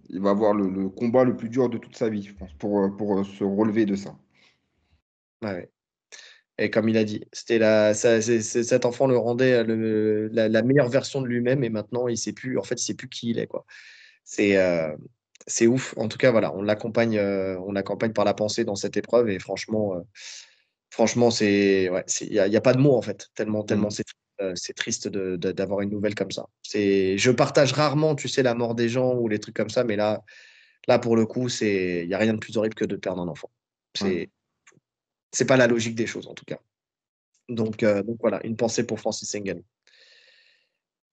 il va avoir le combat le plus dur de toute sa vie, je pense, pour se relever de ça. Ouais, ouais. Et comme il a dit, cet enfant le rendait la meilleure version de lui-même, et maintenant, il sait plus, en fait, il sait plus qui il est, quoi. C'est c'est ouf. En tout cas, voilà, on l'accompagne par la pensée dans cette épreuve, et franchement, ouais, y a pas de mots en fait, tellement Mm. c'est triste d'avoir une nouvelle comme ça. Je partage rarement, tu sais, la mort des gens ou les trucs comme ça, mais là pour le coup, il y a rien de plus horrible que de perdre un enfant. Ouais. C'est pas la logique des choses en tout cas. Donc voilà, une pensée pour Francis Ngannou.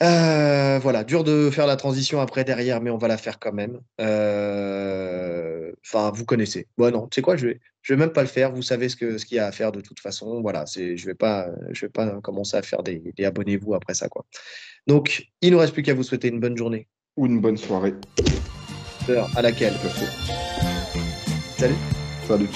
Voilà, dur de faire la transition après derrière, mais on va la faire quand même. Enfin, vous connaissez. Bon, non, tu sais quoi, je vais même pas le faire. Vous savez ce qu'il y a à faire de toute façon. Voilà, je vais pas commencer à faire des abonnez-vous après ça, quoi. Donc, il nous reste plus qu'à vous souhaiter une bonne journée. Ou une bonne soirée. Heure à laquelle. Tout à fait. Salut. Salut.